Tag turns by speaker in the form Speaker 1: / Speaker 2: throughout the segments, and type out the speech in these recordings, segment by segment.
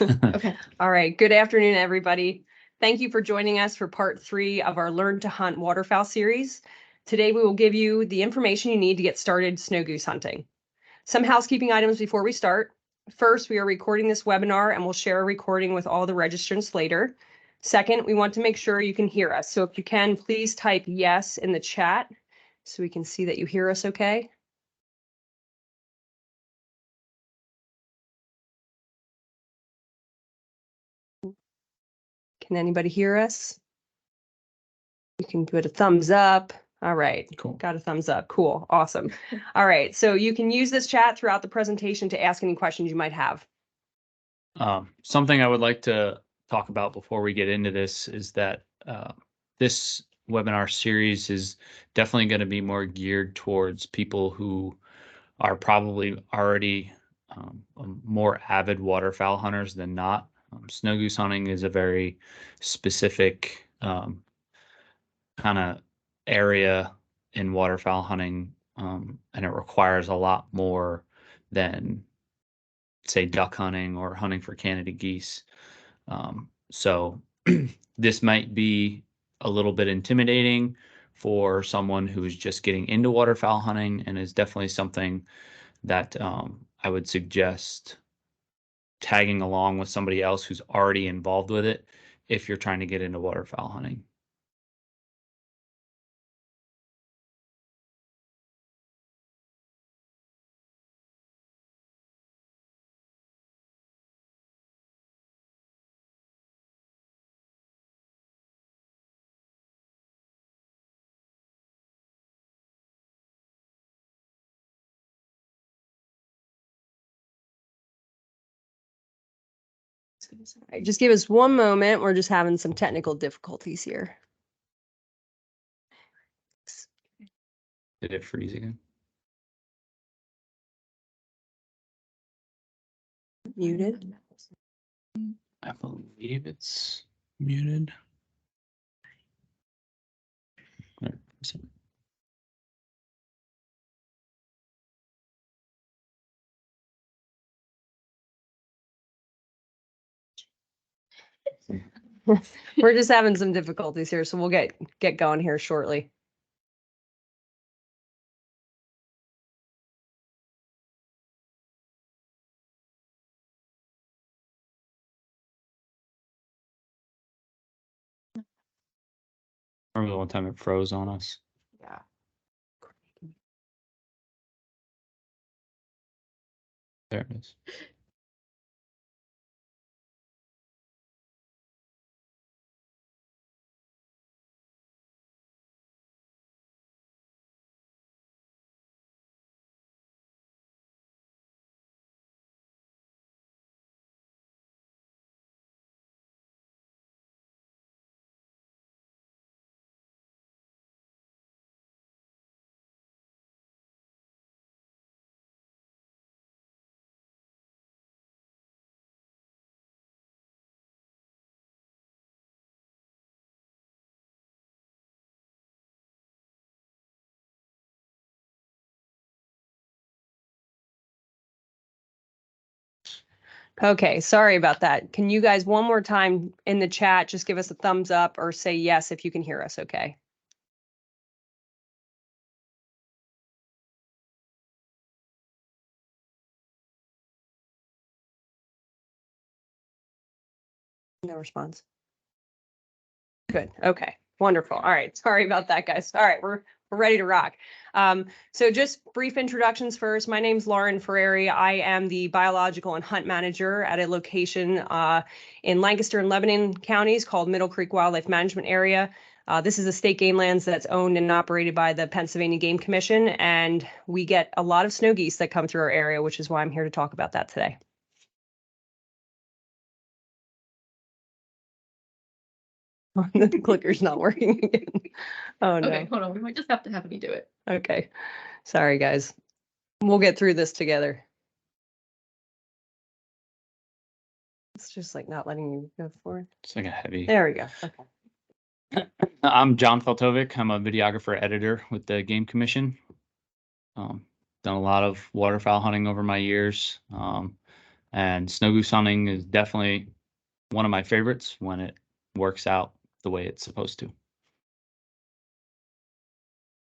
Speaker 1: Okay. All right. Good afternoon, everybody. Thank you for joining us for part 3 of our Learn to Hunt Waterfowl series. Today, we will give you the information you need to get started snow goose hunting. Some housekeeping items before we start. First, we are recording this webinar and we'll share a recording with all the registrants later. Second, we want to make sure you can hear us. So if you can, please type yes in the chat so we can see that you hear us okay. Can anybody hear us? You can put a thumbs up. All right.
Speaker 2: Cool.
Speaker 1: Got a thumbs up. Cool. Awesome. All right. So you can use this chat throughout the presentation to ask any questions you might have.
Speaker 2: Something I would like to talk about before we get into this is that this webinar series is definitely going to be more geared towards people who are probably already more avid waterfowl hunters than not. Snow goose hunting is a very specific kind of area in waterfowl hunting, and it requires a lot more than, say, duck hunting or hunting for Canada geese. So this might be a little bit intimidating for someone who's just getting into waterfowl hunting, and is definitely something that I would suggest tagging along with somebody else who's already involved with it if you're trying to get into waterfowl hunting.
Speaker 1: All right, just give us one moment. We're just having some technical difficulties here.
Speaker 2: Did it freeze again?
Speaker 1: Muted.
Speaker 2: I believe it's muted.
Speaker 1: We're just having some difficulties here, so we'll get going here shortly.
Speaker 2: Remember the one time it froze on us?
Speaker 1: Yeah.
Speaker 2: There it is.
Speaker 1: Okay, sorry about that. Can you guys one more time in the chat just give us a thumbs up or say yes if you can hear us okay? No response. Good. Okay. Wonderful. All right. Sorry about that, guys. All right, we're ready to rock. So just brief introductions first. My name's Lauren Ferreri. I am the biological and hunt manager at a location in Lancaster and Lebanon counties called Middle Creek Wildlife Management Area. This is a state game lands that's owned and operated by the Pennsylvania Game Commission, and we get a lot of snow geese that come through our area, which is why I'm here to talk about that today. The clicker's not working again. Oh no.
Speaker 3: Okay, hold on. We might just have to have me do it.
Speaker 1: Okay. Sorry, guys. We'll get through this together. It's just like not letting you go forward.
Speaker 2: It's like a heavy.
Speaker 1: There we go. Okay.
Speaker 2: I'm John Feltovic. I'm a videographer editor with the Game Commission. Done a lot of waterfowl hunting over my years. And snow goose hunting is definitely one of my favorites when it works out the way it's supposed to.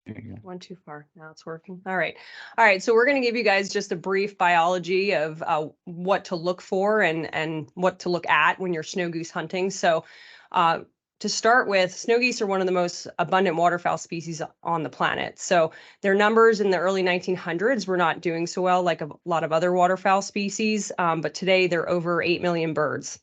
Speaker 2: There you go.
Speaker 1: Went too far. Now it's working. All right. All right. So we're going to give you guys just a brief biology of what to look for and what to look at when you're snow goose hunting. So to start with, snow geese are one of the most abundant waterfowl species on the planet. So their numbers in the early 1900s were not doing so well like a lot of other waterfowl species, but today they're over 8 million birds.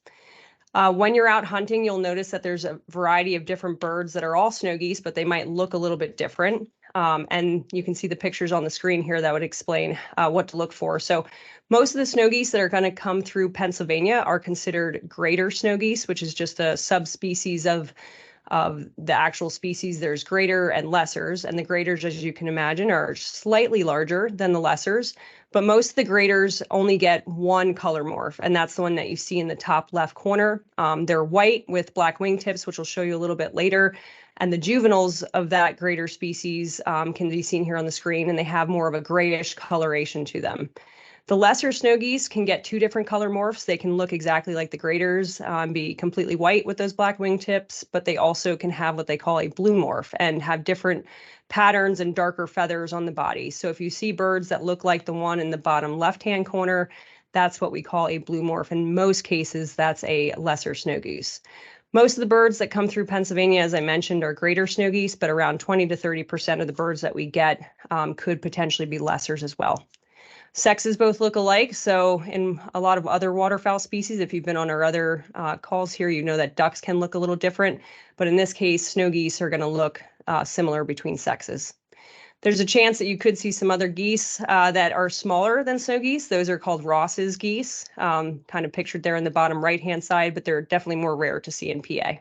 Speaker 1: When you're out hunting, you'll notice that there's a variety of different birds that are all snow geese, but they might look a little bit different. And you can see the pictures on the screen here that would explain what to look for. So most of the snow geese that are going to come through Pennsylvania are considered greater snow geese, which is just a subspecies of the actual species. There's greater and lessers, and the greaters, as you can imagine, are slightly larger than the lessers. But most of the graders only get one color morph, and that's the one that you see in the top left corner. They're white with black wingtips, which we'll show you a little bit later. And the juveniles of that greater species can be seen here on the screen, and they have more of a grayish coloration to them. The lesser snow geese can get two different color morphs. They can look exactly like the graders, be completely white with those black wingtips, but they also can have what they call a blue morph and have different patterns and darker feathers on the body. So if you see birds that look like the one in the bottom left-hand corner, that's what we call a blue morph. In most cases, that's a lesser snow goose. Most of the birds that come through Pennsylvania, as I mentioned, are greater snow geese, but around 20 to 30% of the birds that we get could potentially be lessers as well. Sexes both look alike. So in a lot of other waterfowl species, if you've been on our other calls here, you know that ducks can look a little different. But in this case, snow geese are going to look similar between sexes. There's a chance that you could see some other geese that are smaller than snow geese. Those are called Ross's geese, kind of pictured there in the bottom right-hand side, but they're definitely more rare to see in PA.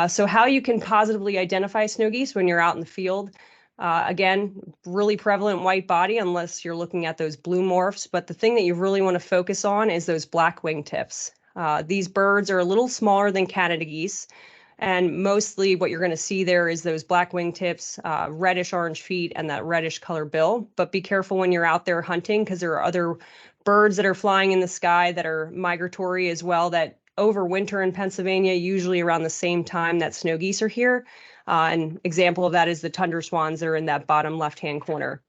Speaker 1: So how you can positively identify snow geese when you're out in the field. Again, really prevalent white body unless you're looking at those blue morphs. But the thing that you really want to focus on is those black wingtips. These birds are a little smaller than Canada geese. And mostly what you're going to see there is those black wingtips, reddish orange feet, and that reddish color bill. But be careful when you're out there hunting because there are other birds that are flying in the sky that are migratory as well that overwinter in Pennsylvania, usually around the same time that snow geese are here. An example of that is the tundra swans that are in that bottom left-hand corner.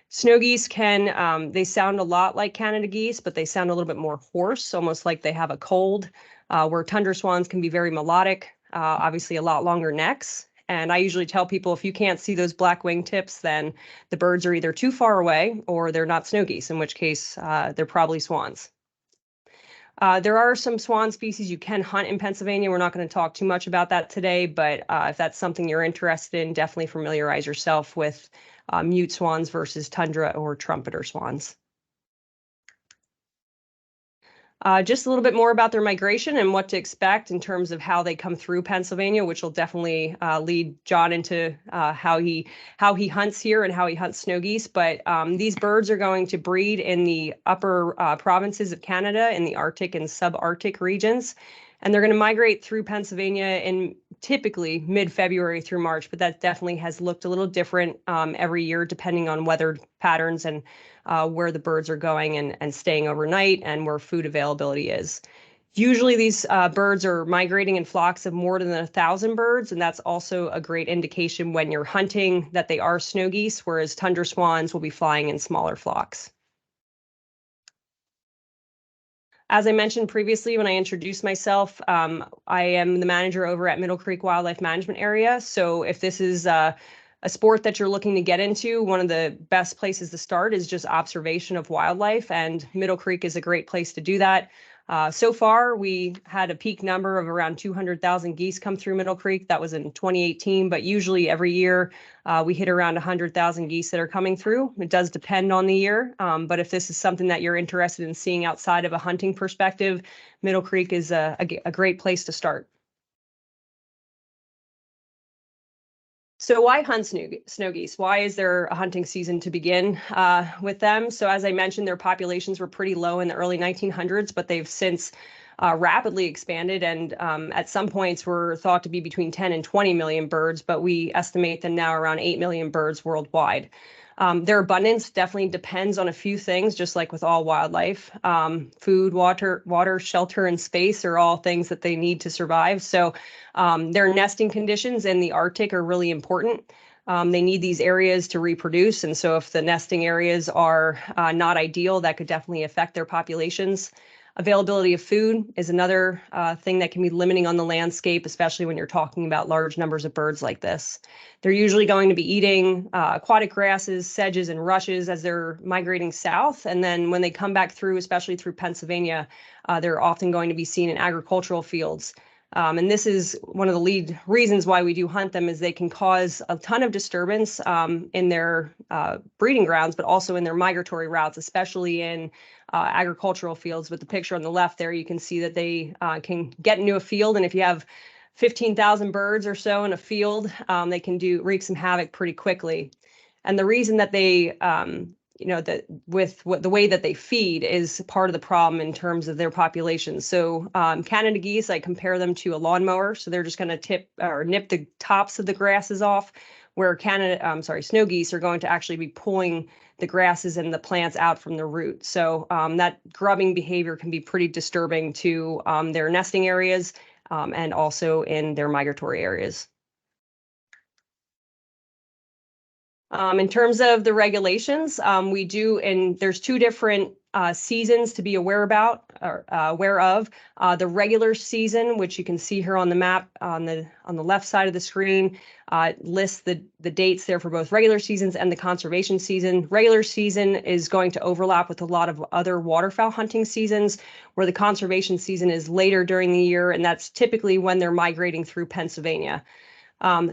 Speaker 1: Snow geese can, they sound a lot like Canada geese, but they sound a little bit more hoarse, almost like they have a cold, where tundra swans can be very melodic, obviously a lot longer necks. And I usually tell people if you can't see those black wingtips, then the birds are either too far away or they're not snow geese, in which case they're probably swans. There are some swan species you can hunt in Pennsylvania. We're not going to talk too much about that today, but if that's something you're interested in, definitely familiarize yourself with mute swans versus tundra or trumpeter swans. Just a little bit more about their migration and what to expect in terms of how they come through Pennsylvania, which will definitely lead John into how he hunts here and how he hunts snow geese. But these birds are going to breed in the upper provinces of Canada in the Arctic and subarctic regions. And they're going to migrate through Pennsylvania in typically mid-February through March, but that definitely has looked a little different every year depending on weather patterns and where the birds are going and staying overnight and where food availability is. Usually these birds are migrating in flocks of more than 1,000 birds, and that's also a great indication when you're hunting that they are snow geese, whereas tundra swans will be flying in smaller flocks. As I mentioned previously when I introduced myself, I am the manager over at Middle Creek Wildlife Management Area. So if this is a sport that you're looking to get into, one of the best places to start is just observation of wildlife, and Middle Creek is a great place to do that. So far, we had a peak number of around 200,000 geese come through Middle Creek. That was in 2018, but usually every year we hit around 100,000 geese that are coming through. It does depend on the year, but if this is something that you're interested in seeing outside of a hunting perspective, Middle Creek is a great place to start. So why hunt snow geese? Why is there a hunting season to begin with them? So as I mentioned, their populations were pretty low in the early 1900s, but they've since rapidly expanded and at some points were thought to be between 10 and 20 million birds, but we estimate them now around 8 million birds worldwide. Their abundance definitely depends on a few things, just like with all wildlife. Food, water, shelter, and space are all things that they need to survive. So their nesting conditions in the Arctic are really important. They need these areas to reproduce. And so if the nesting areas are not ideal, that could definitely affect their populations. Availability of food is another thing that can be limiting on the landscape, especially when you're talking about large numbers of birds like this. They're usually going to be eating aquatic grasses, sedges, and rushes as they're migrating south. And then when they come back through, especially through Pennsylvania, they're often going to be seen in agricultural fields. And this is one of the lead reasons why we do hunt them, is they can cause a ton of disturbance in their breeding grounds, but also in their migratory routes, especially in agricultural fields. With the picture on the left there, you can see that they can get into a field, and if you have 15,000 birds or so in a field, they can wreak some havoc pretty quickly. And the reason that they that with the way that they feed is part of the problem in terms of their population. So Canada geese, I compare them to a lawnmower. So they're just going to tip or nip the tops of the grasses off, where snow geese are going to actually be pulling the grasses and the plants out from the root. So that grubbing behavior can be pretty disturbing to their nesting areas and also in their migratory areas. In terms of the regulations, we do, and there's two different seasons to be aware of. The regular season, which you can see here on the map on the left side of the screen, lists the dates there for both regular seasons and the conservation season. Regular season is going to overlap with a lot of other waterfowl hunting seasons, where the conservation season is later during the year, and that's typically when they're migrating through Pennsylvania.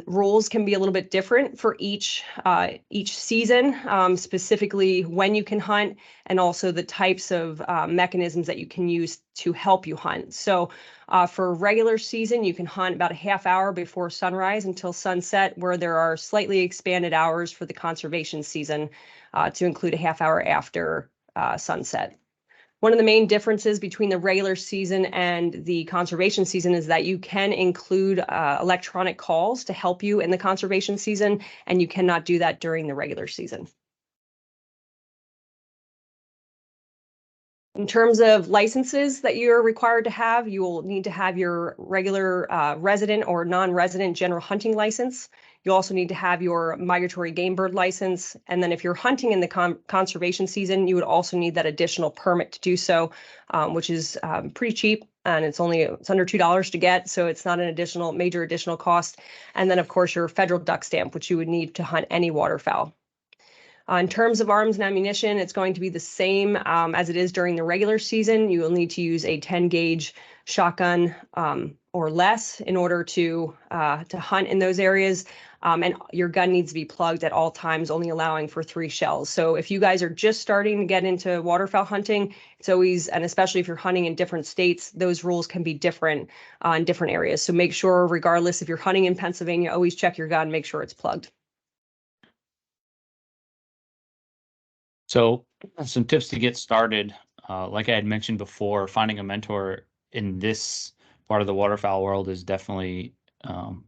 Speaker 1: Rules can be a little bit different for each season, specifically when you can hunt, and also the types of mechanisms that you can use to help you hunt. So for regular season, you can hunt about a half hour before sunrise until sunset, where there are slightly expanded hours for the conservation season to include a half hour after sunset. One of the main differences between the regular season and the conservation season is that you can include electronic calls to help you in the conservation season, and you cannot do that during the regular season. In terms of licenses that you're required to have, you will need to have your regular resident or non-resident general hunting license. You also need to have your migratory game bird license. And then if you're hunting in the conservation season, you would also need that additional permit to do so, which is pretty cheap. And it's under $2 to get, so it's not an major additional cost. And then, of course, your federal duck stamp, which you would need to hunt any waterfowl. In terms of arms and ammunition, it's going to be the same as it is during the regular season. You will need to use a 10 gauge shotgun or less in order to hunt in those areas. And your gun needs to be plugged at all times, only allowing for 3 shells. So if you guys are just starting to get into waterfowl hunting, it's always, and especially if you're hunting in different states, those rules can be different in different areas. So make sure, regardless if you're hunting in Pennsylvania, always check your gun, make sure it's plugged.
Speaker 2: So some tips to get started. Like I had mentioned before, finding a mentor in this part of the waterfowl world is definitely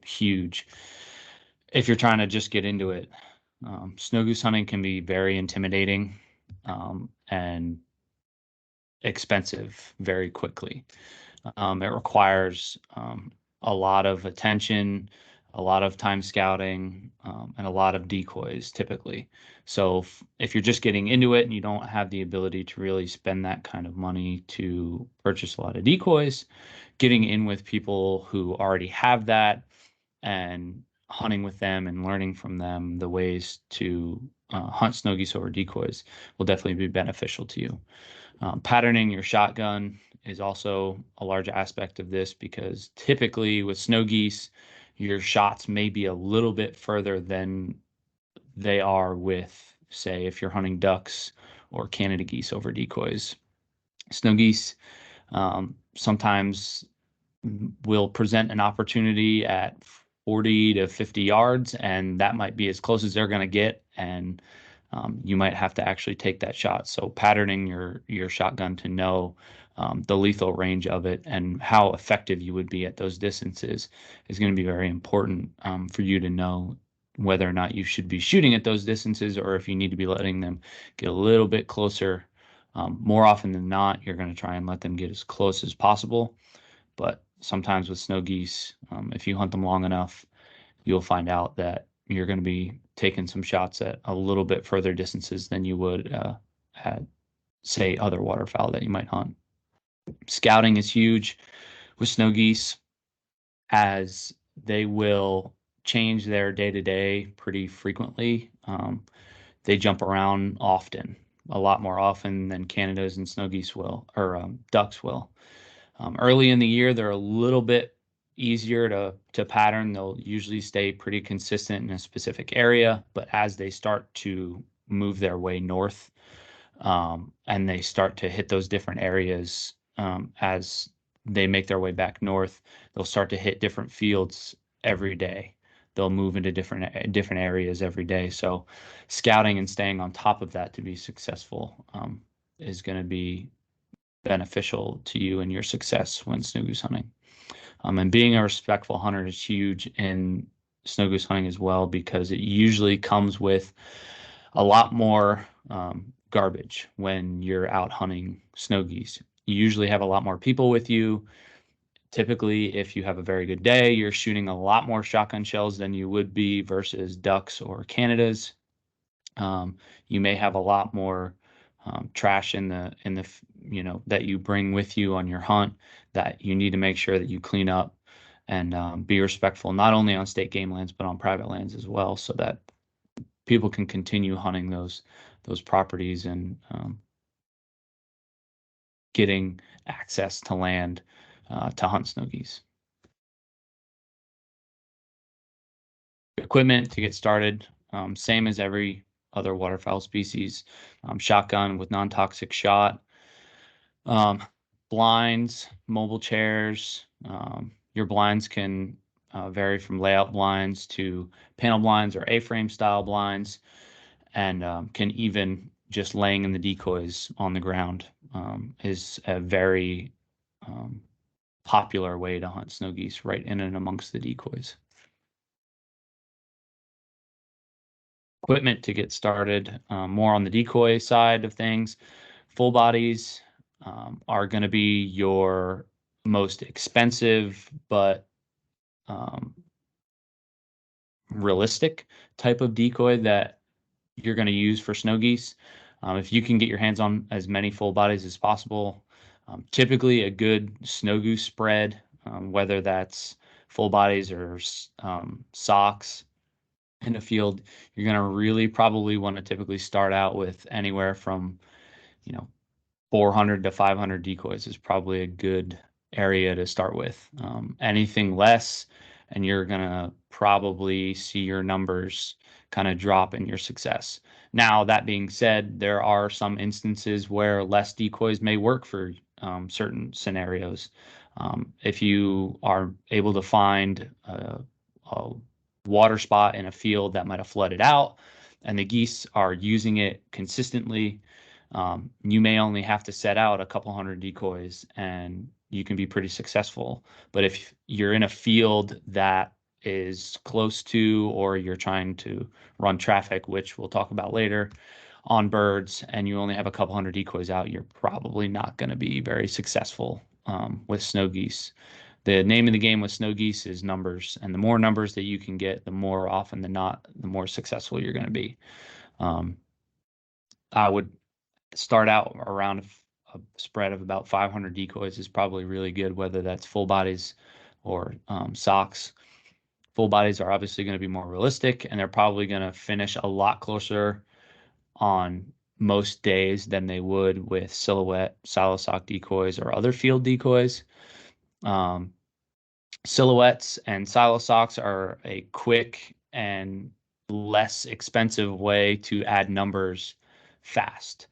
Speaker 2: huge. If you're trying to just get into it, snow goose hunting can be very intimidating and expensive very quickly. It requires a lot of attention, a lot of time scouting, and a lot of decoys typically. So if you're just getting into it and you don't have the ability to really spend that kind of money to purchase a lot of decoys, getting in with people who already have that and hunting with them and learning from them the ways to hunt snow geese over decoys will definitely be beneficial to you. Patterning your shotgun is also a large aspect of this, because typically with snow geese, your shots may be a little bit further than they are with, say, if you're hunting ducks or Canada geese over decoys. Snow geese sometimes will present an opportunity at 40 to 50 yards, and that might be as close as they're going to get, and you might have to actually take that shot. So patterning your shotgun to know the lethal range of it and how effective you would be at those distances is going to be very important for you to know whether or not you should be shooting at those distances or if you need to be letting them get a little bit closer. More often than not, you're going to try and let them get as close as possible. But sometimes with snow geese, if you hunt them long enough, you'll find out that you're going to be taking some shots at a little bit further distances than you would at, say, other waterfowl that you might hunt. Scouting is huge with snow geese, as they will change their day-to-day pretty frequently. They jump around often, a lot more often than Canadas and snow geese will, or ducks will. Early in the year, they're a little bit easier to pattern. They'll usually stay pretty consistent in a specific area, but as they start to move their way north, and they start to hit those different areas, as they make their way back north, they'll start to hit different fields every day. They'll move into different areas every day. So scouting and staying on top of that to be successful is going to be beneficial to you and your success when snow goose hunting. And being a respectful hunter is huge in snow goose hunting as well, because it usually comes with a lot more garbage when you're out hunting snow geese. You usually have a lot more people with you. Typically, if you have a very good day, you're shooting a lot more shotgun shells than you would be versus ducks or Canadas. You may have a lot more trash in the that you bring with you on your hunt that you need to make sure that you clean up and be respectful, not only on state game lands but on private lands as well, so that people can continue hunting those properties and getting access to land to hunt snow geese. Equipment to get started, same as every other waterfowl species. Shotgun with non-toxic shot, blinds, mobile chairs. Your blinds can vary from layout blinds to panel blinds or A-frame style blinds, and can even just laying in the decoys on the ground is a very popular way to hunt snow geese, right in and amongst the decoys. Equipment to get started, more on the decoy side of things. Full bodies are going to be your most expensive but realistic type of decoy that you're going to use for snow geese. If you can get your hands on as many full bodies as possible, typically a good snow goose spread, whether that's full bodies or socks in a field, you're going to really probably want to typically start out with anywhere from 400 to 500 decoys is probably a good area to start with. Anything less, and you're going to probably see your numbers kind of drop in your success. Now, that being said, there are some instances where less decoys may work for certain scenarios. If you are able to find a water spot in a field that might have flooded out and the geese are using it consistently, you may only have to set out a couple hundred decoys and you can be pretty successful. But if you're in a field that is close to, or you're trying to run traffic, which we'll talk about later, on birds, and you only have a couple hundred decoys out, you're probably not going to be very successful with snow geese. The name of the game with snow geese is numbers, and the more numbers that you can get, the more often than not, the more successful you're going to be. I would start out around a spread of about 500 decoys is probably really good, whether that's full bodies or socks. Full bodies are obviously going to be more realistic, and they're probably going to finish a lot closer on most days than they would with silhouette, silo sock decoys, or other field decoys. Silhouettes and silo socks are a quick and less expensive way to add numbers fast.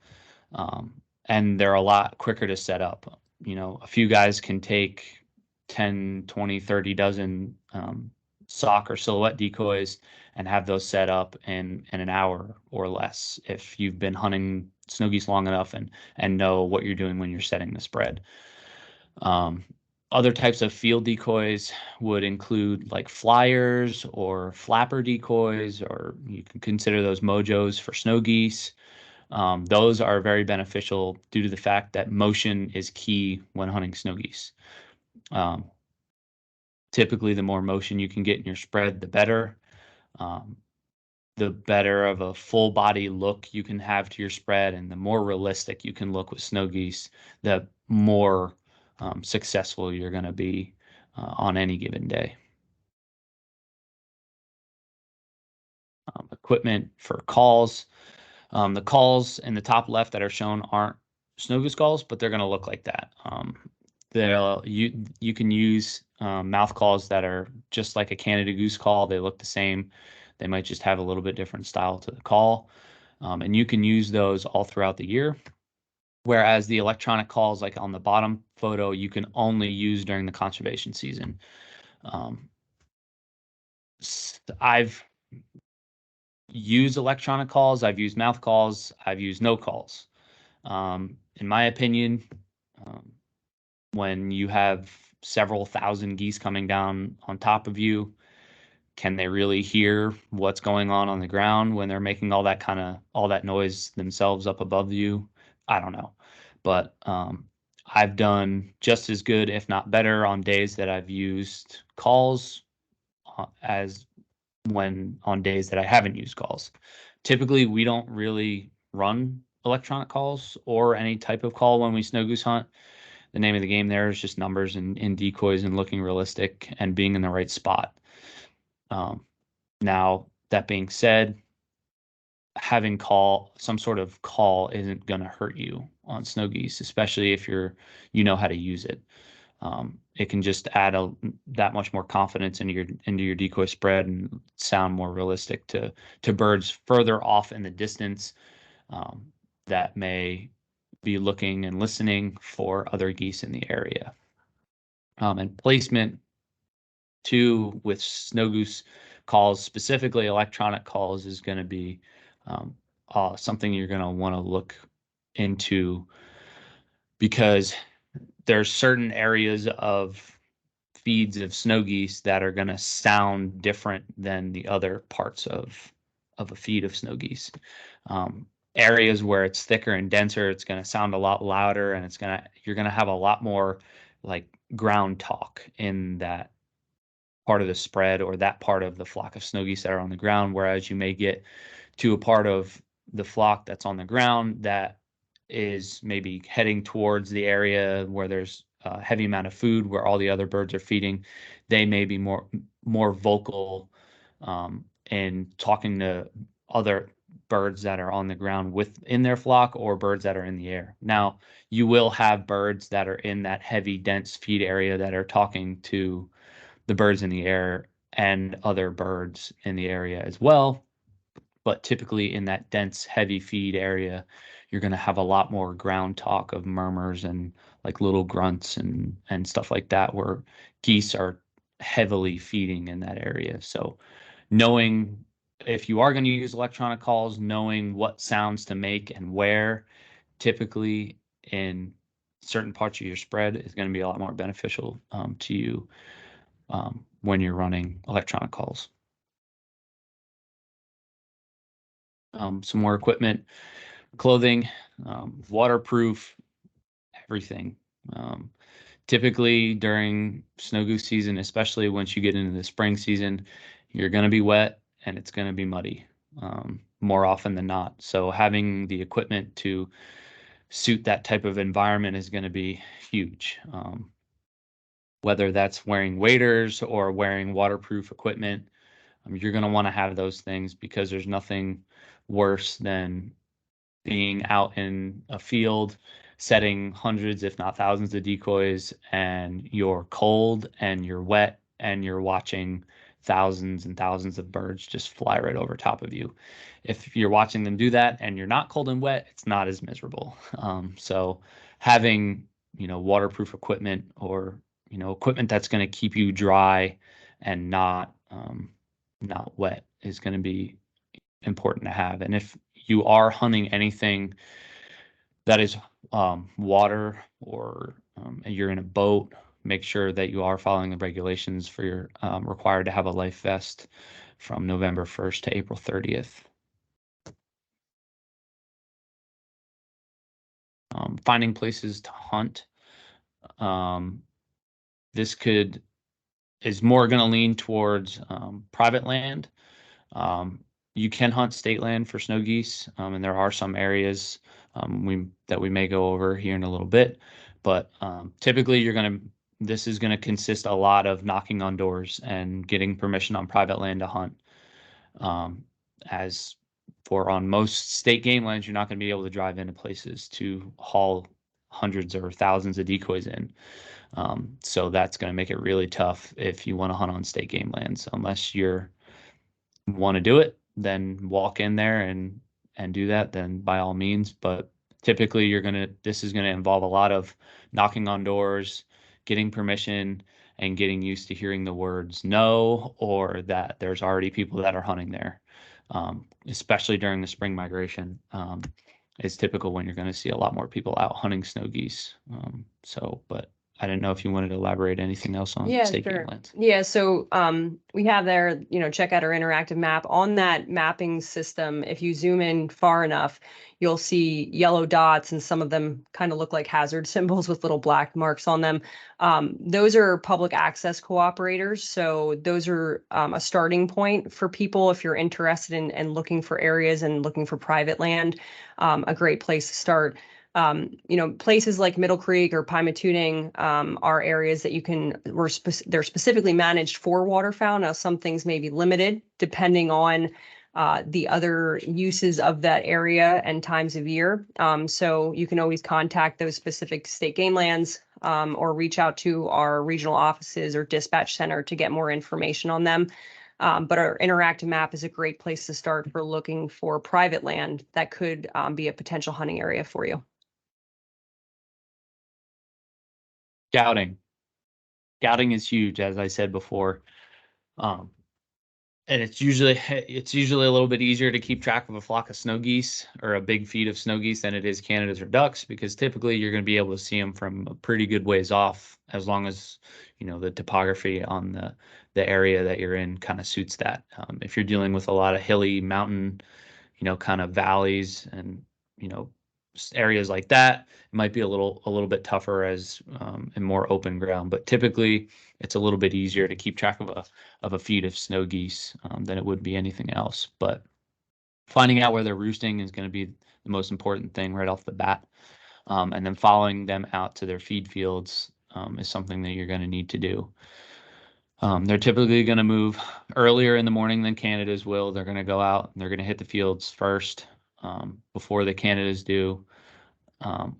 Speaker 2: And they're a lot quicker to set up. A few guys can take 10, 20, 30 dozen sock or silhouette decoys and have those set up in an hour or less if you've been hunting snow geese long enough and know what you're doing when you're setting the spread. Other types of field decoys would include like flyers or flapper decoys, or you can consider those mojos for snow geese. Those are very beneficial due to the fact that motion is key when hunting snow geese. Typically, the more motion you can get in your spread, the better. The better of a full body look you can have to your spread, and the more realistic you can look with snow geese, the more successful you're going to be on any given day. Equipment for calls. The calls in the top left that are shown aren't snow goose calls, but they're going to look like that. You can use mouth calls that are just like a Canada goose call. They look the same. They might just have a little bit different style to the call. And you can use those all throughout the year. Whereas the electronic calls, like on the bottom photo, you can only use during the conservation season. I've used electronic calls, I've used mouth calls, I've used no calls. In my opinion, when you have several thousand geese coming down on top of you, can they really hear what's going on the ground when they're making all that noise themselves up above you? I don't know, but I've done just as good, if not better, on days that I've used calls as when on days that I haven't used calls. Typically, we don't really run electronic calls or any type of call when we snow goose hunt. The name of the game there is just numbers and decoys and looking realistic and being in the right spot. Now, that being said, having some sort of call isn't going to hurt you on snow geese, especially if you know how to use it. It can just add that much more confidence into your decoy spread and sound more realistic to birds further off in the distance that may be looking and listening for other geese in the area. And placement too with snow goose calls, specifically electronic calls, is going to be something you're going to want to look into, because there's certain areas of feeds of snow geese that are going to sound different than the other parts of a feed of snow geese. Areas where it's thicker and denser, it's going to sound a lot louder, and you're going to have a lot more like ground talk in that part of the spread or that part of the flock of snow geese that are on the ground. Whereas you may get to a part of the flock that's on the ground that is maybe heading towards the area where there's a heavy amount of food where all the other birds are feeding. They may be more vocal in talking to other birds that are on the ground within their flock or birds that are in the air. Now, you will have birds that are in that heavy, dense feed area that are talking to the birds in the air and other birds in the area as well. But typically in that dense, heavy feed area, you're going to have a lot more ground talk of murmurs and like little grunts and stuff like that, where geese are heavily feeding in that area. So knowing if you are going to use electronic calls, knowing what sounds to make and where, typically in certain parts of your spread, is going to be a lot more beneficial to you when you're running electronic calls. Some more equipment, clothing, waterproof, everything. Typically during snow goose season, especially once you get into the spring season, you're going to be wet and it's going to be muddy more often than not. So having the equipment to suit that type of environment is going to be huge. Whether that's wearing waders or wearing waterproof equipment, you're going to want to have those things, because there's nothing worse than being out in a field setting hundreds, if not thousands of decoys, and you're cold and you're wet and you're watching thousands and thousands of birds just fly right over top of you. If you're watching them do that and you're not cold and wet, it's not as miserable. So having, waterproof equipment, or, equipment that's going to keep you dry and not wet, is going to be important to have. And if you are hunting anything that is water, or you're in a boat, make sure that you are following the regulations for your required to have a life vest from November 1st to April 30th. Finding places to hunt. This is more going to lean towards private land. You can hunt state land for snow geese, and there are some areas that we may go over here in a little bit. But typically, this is going to consist a lot of knocking on doors and getting permission on private land to hunt. As for on most state game lands, you're not going to be able to drive into places to haul hundreds or thousands of decoys in. So that's going to make it really tough if you want to hunt on state game lands, unless you want to do it, then walk in there and do that, then by all means. But typically this is gonna involve a lot of knocking on doors, getting permission, and getting used to hearing the words no, or that there's already people that are hunting there. Especially during the spring migration, is typical when you're going to see a lot more people out hunting snow geese. But I didn't know if you wanted to elaborate anything else on state game lands.
Speaker 1: Yeah, so we have there, check out our interactive map. On that mapping system, if you zoom in far enough, you'll see yellow dots, and some of them kind of look like hazard symbols with little black marks on them. Those are public access cooperators, so those are a starting point for people if you're interested in looking for areas and looking for private land. A great place to start. Places like Middle Creek or Pymatuning are areas that they're specifically managed for waterfowl. Now, some things may be limited depending on the other uses of that area and times of year. So you can always contact those specific state game lands or reach out to our regional offices or dispatch center to get more information on them. But our interactive map is a great place to start for looking for private land that could be a potential hunting area for you.
Speaker 2: Scouting is huge, as I said before. And it's usually a little bit easier to keep track of a flock of snow geese or a big feed of snow geese than it is Canadas or ducks, because typically you're going to be able to see them from a pretty good ways off, as long as the topography on the area that you're in kind of suits that. If you're dealing with a lot of hilly mountain, kind of valleys and areas like that, it might be a little bit tougher as and more open ground. But typically, it's a little bit easier to keep track of a feed of snow geese than it would be anything else. But finding out where they're roosting is going to be the most important thing right off the bat, and then following them out to their feed fields is something that you're going to need to do. They're typically going to move earlier in the morning than Canadas will. They're going to go out and they're going to hit the fields first before the Canadas do,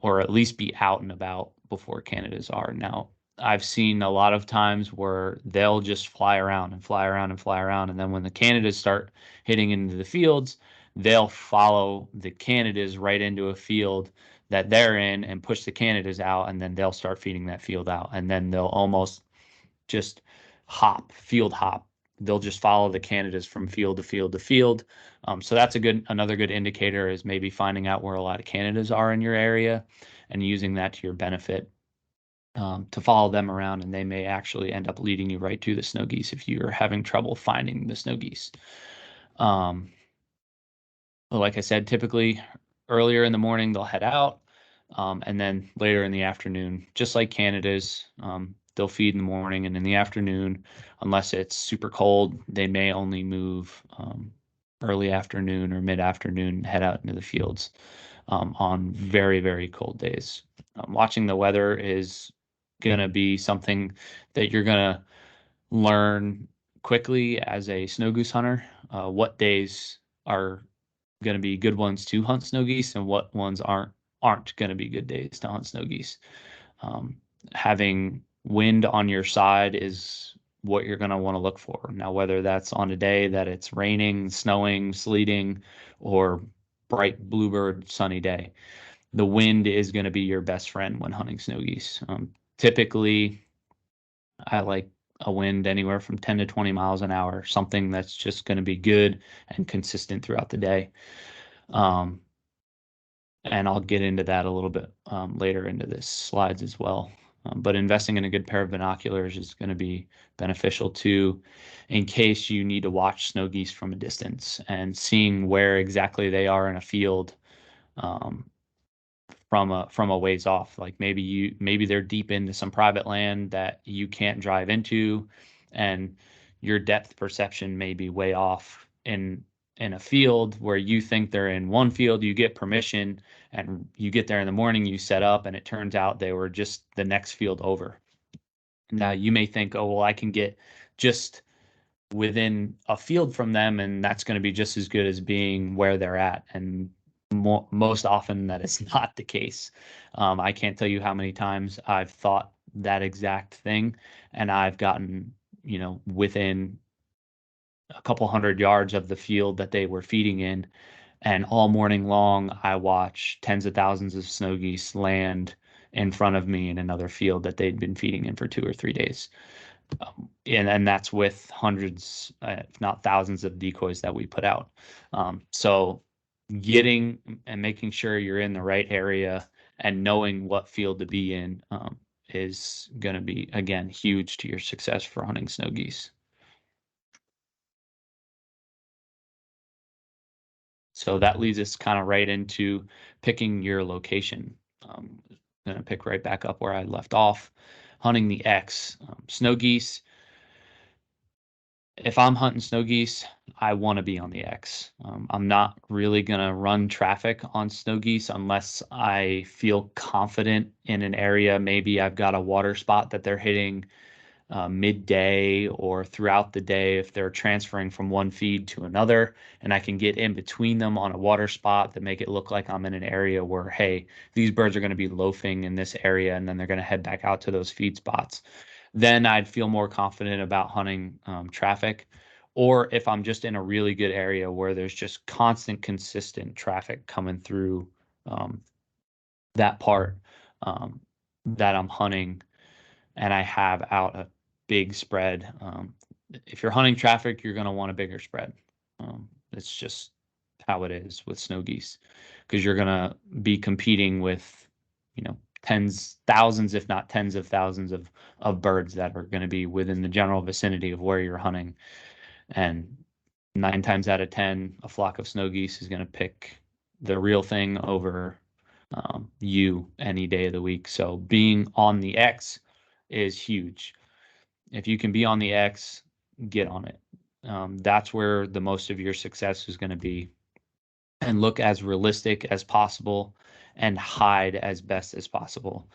Speaker 2: or at least be out and about before Canadas are. Now, I've seen a lot of times where they'll just fly around and fly around and fly around, and then when the Canadas start hitting into the fields, they'll follow the Canadas right into a field that they're in and push the Canadas out, and then they'll start feeding that field out, and then they'll almost just field hop. They'll just follow the Canadas from field to field to field. So that's another good indicator, is maybe finding out where a lot of Canadas are in your area and using that to your benefit to follow them around, and they may actually end up leading you right to the snow geese if you're having trouble finding the snow geese. Like I said, typically earlier in the morning they'll head out, and then later in the afternoon, just like Canadas, they'll feed in the morning, and in the afternoon, unless it's super cold, they may only move early afternoon or mid-afternoon, head out into the fields on very, very cold days. Watching the weather is going to be something that you're going to learn quickly as a snow goose hunter. What days are going to be good ones to hunt snow geese and what ones aren't going to be good days to hunt snow geese. Having wind on your side is what you're going to want to look for. Now, whether that's on a day that it's raining, snowing, sleeting, or bright bluebird sunny day, the wind is going to be your best friend when hunting snow geese. Typically, I like a wind anywhere from 10 to 20 miles an hour, something that's just going to be good and consistent throughout the day. And I'll get into that a little bit later into this slides as well. But investing in a good pair of binoculars is going to be beneficial too, in case you need to watch snow geese from a distance and seeing where exactly they are in a field um, from a ways off. Like maybe they're deep into some private land that you can't drive into, and your depth perception may be way off in a field where you think they're in one field. You get permission and you get there in the morning, you set up, and it turns out they were just the next field over. Now you may think, oh well, I can get just within a field from them, and that's going to be just as good as being where they're at. And most often that is not the case. I can't tell you how many times I've thought that exact thing, and I've gotten, within a couple hundred yards of the field that they were feeding in. And all morning long, I watch tens of thousands of snow geese land in front of me in another field that they'd been feeding in for 2 or 3 days. And that's with hundreds, if not thousands, of decoys that we put out. So getting and making sure you're in the right area and knowing what field to be in is going to be, again, huge to your success for hunting snow geese. So that leads us kind of right into picking your location. I'm going to pick right back up where I left off, hunting the X. Snow geese, if I'm hunting snow geese, I want to be on the X. I'm not really going to run traffic on snow geese unless I feel confident in an area. Maybe I've got a water spot that they're hitting midday or throughout the day if they're transferring from one feed to another, and I can get in between them on a water spot that make it look like I'm in an area where, hey, these birds are going to be loafing in this area and then they're going to head back out to those feed spots. Then I'd feel more confident about hunting traffic. Or if I'm just in a really good area where there's just constant, consistent traffic coming through that part that I'm hunting, and I have out a big spread. If you're hunting traffic, you're going to want a bigger spread. It's just how it is with snow geese, because you're going to be competing with, tens, thousands, if not tens of thousands of birds that are going to be within the general vicinity of where you're hunting. And 9 times out of 10, a flock of snow geese is going to pick the real thing over you any day of the week. So being on the X is huge. If you can be on the X, get on it. That's where the most of your success is going to be. And look as realistic as possible and hide as best as possible.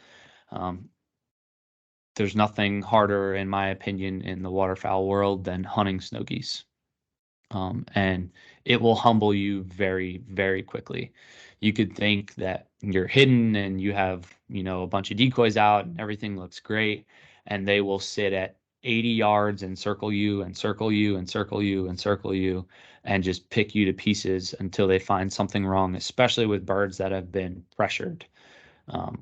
Speaker 2: There's nothing harder, in my opinion, in the waterfowl world than hunting snow geese. And it will humble you very, very quickly. You could think that you're hidden and you have, a bunch of decoys out and everything looks great, and they will sit at 80 yards and circle you and circle you and circle you and circle you and just pick you to pieces until they find something wrong, especially with birds that have been pressured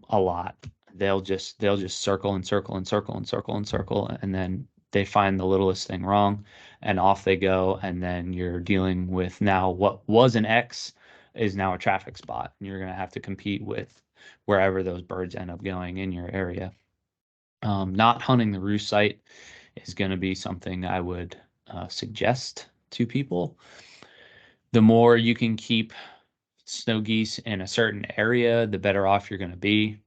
Speaker 2: a lot. They'll just circle and circle and circle and circle and circle, and then they find the littlest thing wrong and off they go. And then you're dealing with, now what was an X is now a traffic spot, and you're going to have to compete with wherever those birds end up going in your area. Not hunting the roost site is going to be something I would suggest to people. The more you can keep snow geese in a certain area, the better off you're going to be.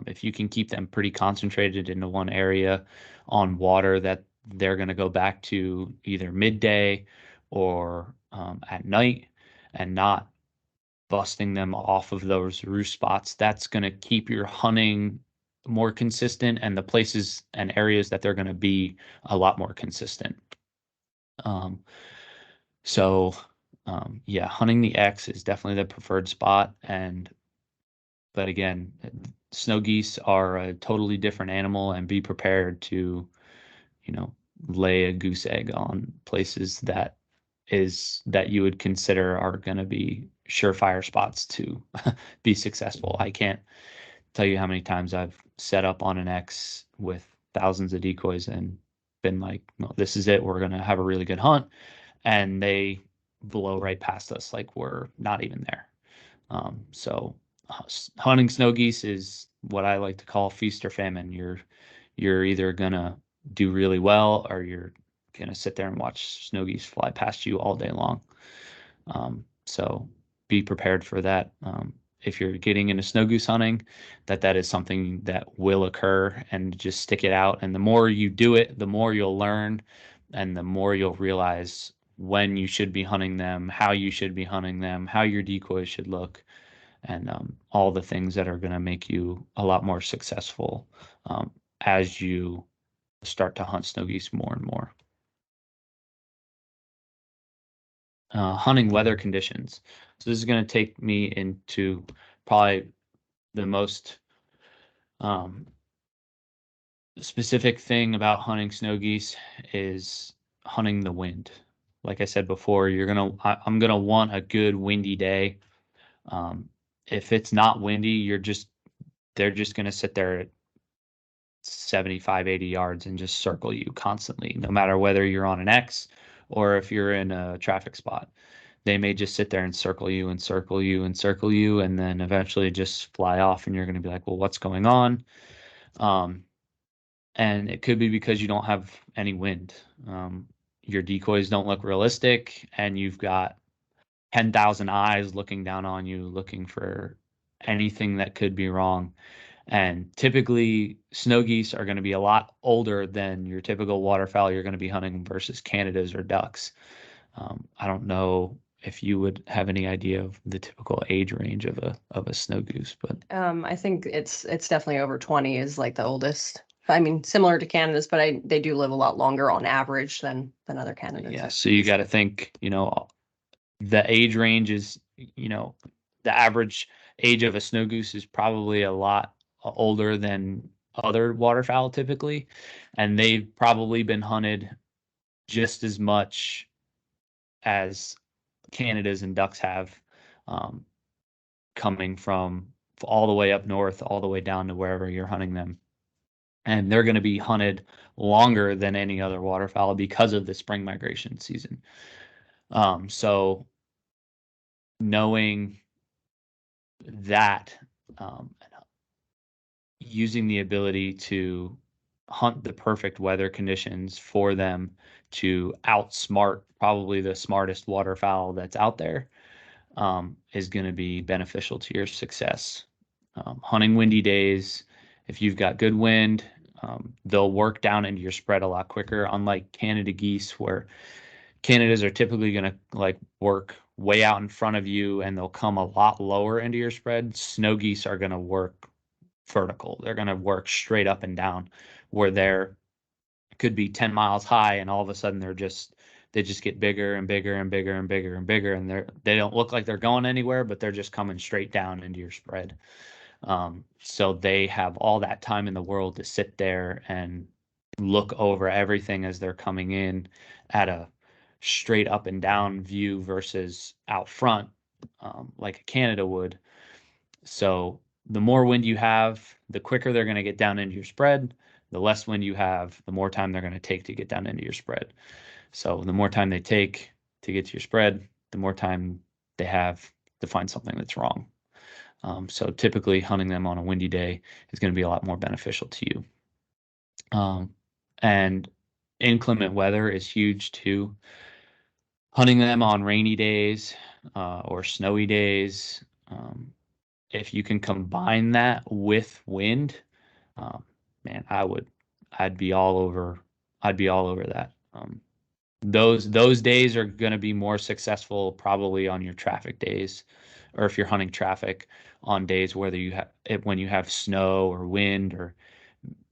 Speaker 2: If you can keep them pretty concentrated into one area on water that they're going to go back to either midday or at night, and not busting them off of those roost spots, that's going to keep your hunting more consistent and the places and areas that they're going to be a lot more consistent. So yeah, hunting the X is definitely the preferred spot. But again, snow geese are a totally different animal, and be prepared to, lay a goose egg on places that you would consider are going to be surefire spots to be successful. I can't tell you how many times I've set up on an X with thousands of decoys and been like, no, this is it. We're going to have a really good hunt. And they blow right past us like we're not even there. So hunting snow geese is what I like to call feast or famine. You're either gonna do really well, or you're gonna sit there and watch snow geese fly past you all day long. So be prepared for that. If you're getting into snow goose hunting, that is something that will occur, and just stick it out. And the more you do it, the more you'll learn, and the more you'll realize when you should be hunting them, how you should be hunting them, how your decoys should look, and all the things that are going to make you a lot more successful as you start to hunt snow geese more and more. Hunting weather conditions. So this is going to take me into probably the most specific thing about hunting snow geese is hunting the wind. Like I said before, I'm gonna want a good windy day. If it's not windy, they're just gonna sit there at 75, 80 yards and just circle you constantly, no matter whether you're on an X or if you're in a traffic spot. They may just sit there and circle you and circle you and circle you, and then eventually just fly off, and you're going to be like, well, what's going on? And it could be because you don't have any wind. Your decoys don't look realistic, and you've got 10,000 eyes looking down on you, looking for anything that could be wrong. And typically, snow geese are going to be a lot older than your typical waterfowl you're going to be hunting versus Canadas or ducks. I don't know if you would have any idea of the typical age range of a snow goose, but
Speaker 1: I think it's definitely over 20 is like the oldest. I mean, similar to Canada's, but they do live a lot longer on average than other Canadas.
Speaker 2: yeah. So you got to think, the age range is, the average age of a snow goose is probably a lot older than other waterfowl typically, and they've probably been hunted just as much as Canadas and ducks have, coming from all the way up north, all the way down to wherever you're hunting them. And they're going to be hunted longer than any other waterfowl because of the spring migration season. So knowing that, using the ability to hunt the perfect weather conditions for them to outsmart probably the smartest waterfowl that's out there, is going to be beneficial to your success. Hunting windy days, if you've got good wind, they'll work down into your spread a lot quicker, unlike Canada geese, where Canadas are typically going to like work way out in front of you and they'll come a lot lower into your spread. Snow geese are going to work vertical. They're going to work straight up and down, where they're could be 10 miles high, and all of a sudden they just get bigger and bigger and bigger and bigger and bigger, and they don't look like they're going anywhere, but they're just coming straight down into your spread. So they have all that time in the world to sit there and look over everything as they're coming in at a straight up and down view versus out front, like a Canada would. So the more wind you have, the quicker they're going to get down into your spread. The less wind you have, the more time they're going to take to get down into your spread. So the more time they take to get to your spread, the more time they have to find something that's wrong. So typically hunting them on a windy day is going to be a lot more beneficial to you. And inclement weather is huge too. Hunting them on rainy days or snowy days, if you can combine that with wind, man, I'd be all over, that. Those days are going to be more successful probably on your traffic days, or if you're hunting traffic on days whether when you have snow or wind or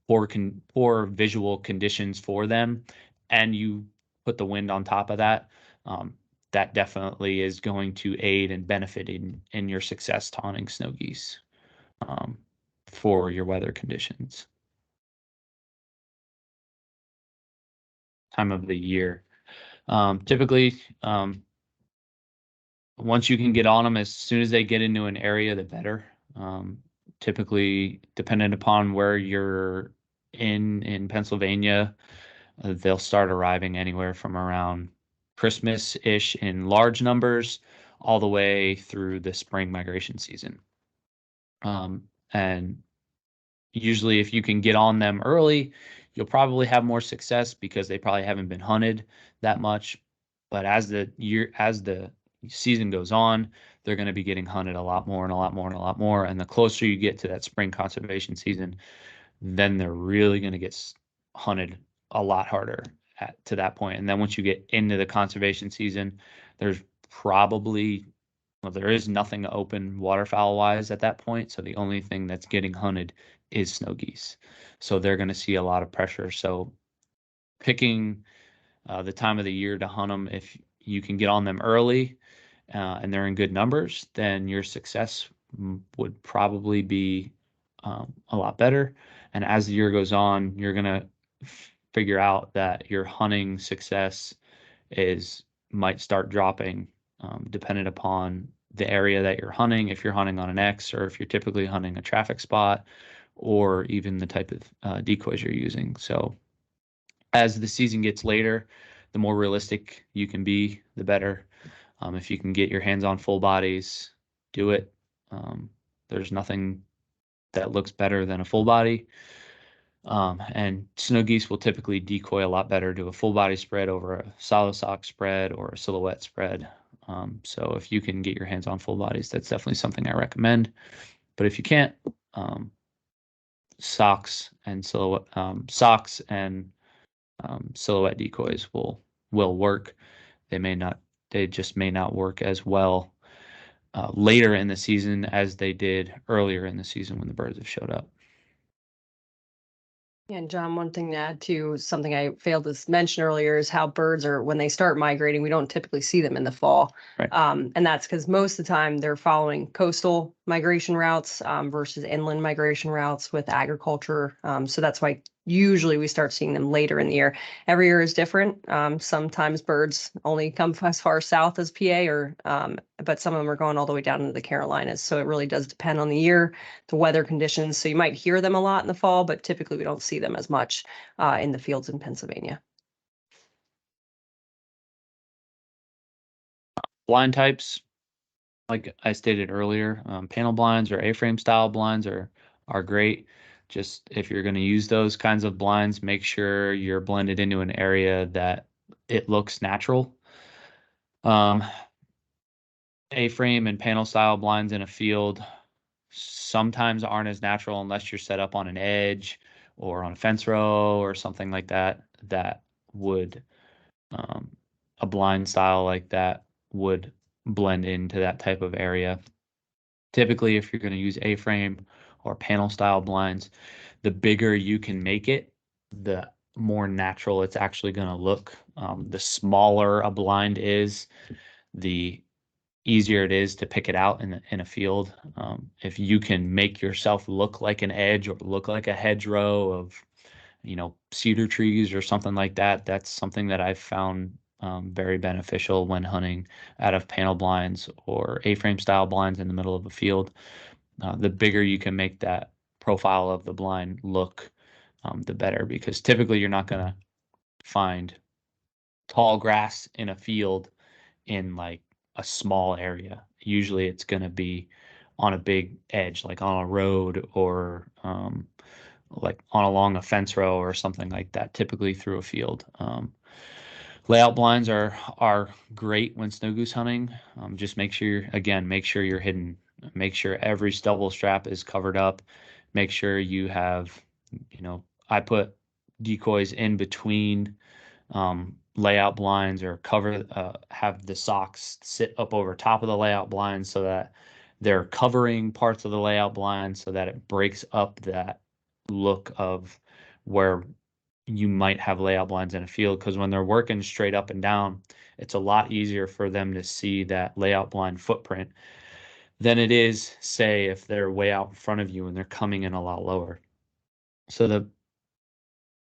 Speaker 2: poor visual conditions for them, and you put the wind on top of that. That definitely is going to aid and benefit in your success to hunting snow geese, for your weather conditions. Time of the year. Typically, once you can get on them, as soon as they get into an area, the better. Typically, dependent upon where you're in Pennsylvania, they'll start arriving anywhere from around Christmas-ish in large numbers all the way through the spring migration season. And usually if you can get on them early, you'll probably have more success because they probably haven't been hunted that much. But as the season goes on, they're going to be getting hunted a lot more and a lot more and a lot more. And the closer you get to that spring conservation season, then they're really going to get hunted a lot harder to that point. And then once you get into the conservation season, there's probably, well, there is nothing open waterfowl wise at that point. So the only thing that's getting hunted is snow geese. So they're going to see a lot of pressure. So picking the time of the year to hunt them, if you can get on them early and they're in good numbers, then your success would probably be a lot better. And as the year goes on, you're going to figure out that your hunting success might start dropping dependent upon the area that you're hunting, if you're hunting on an X or if you're typically hunting a traffic spot, or even the type of decoys you're using. So as the season gets later, the more realistic you can be, the better. If you can get your hands on full bodies, do it. There's nothing that looks better than a full body. And snow geese will typically decoy a lot better to a full body spread over a solid sock spread or a silhouette spread. So if you can get your hands on full bodies, that's definitely something I recommend. But if you can't, socks and silhouette decoys will work. They just may not work as well later in the season as they did earlier in the season when the birds have showed up.
Speaker 1: And John, one thing to add to something I failed to mention earlier is how birds are, when they start migrating, we don't typically see them in the fall.
Speaker 2: Right.
Speaker 1: And that's because most of the time they're following coastal migration routes versus inland migration routes with agriculture. So that's why usually we start seeing them later in the year. Every year is different. Sometimes birds only come as far south as PA, but some of them are going all the way down into the Carolinas. So it really does depend on the year, the weather conditions. So you might hear them a lot in the fall, but typically we don't see them as much in the fields in Pennsylvania.
Speaker 2: Blind types, like I stated earlier, panel blinds or A-frame style blinds are great. Just if you're going to use those kinds of blinds, make sure you're blended into an area that it looks natural. A-frame and panel style blinds in a field sometimes aren't as natural unless you're set up on an edge or on a fence row or something like that. That would a blind style like that would blend into that type of area. Typically, if you're going to use A-frame or panel style blinds, the bigger you can make it, the more natural it's actually going to look. The smaller a blind is, the easier it is to pick it out in a field. If you can make yourself look like an edge or look like a hedgerow of, cedar trees or something like that, that's something that I've found very beneficial when hunting out of panel blinds or A-frame style blinds in the middle of a field. The bigger you can make that profile of the blind look, the better, because typically you're not going to find tall grass in a field in like a small area. Usually it's going to be on a big edge, like on a road or like along a fence row or something like that, typically through a field. Layout blinds are great when snow goose hunting. Just make sure you're hidden. Make sure every stubble strap is covered up. Make sure you have, I put decoys in between layout blinds, or have the socks sit up over top of the layout blinds so that they're covering parts of the layout blinds so that it breaks up that look of where you might have layout blinds in a field, because when they're working straight up and down, it's a lot easier for them to see that layout blind footprint than it is, say, if they're way out in front of you and they're coming in a lot lower. So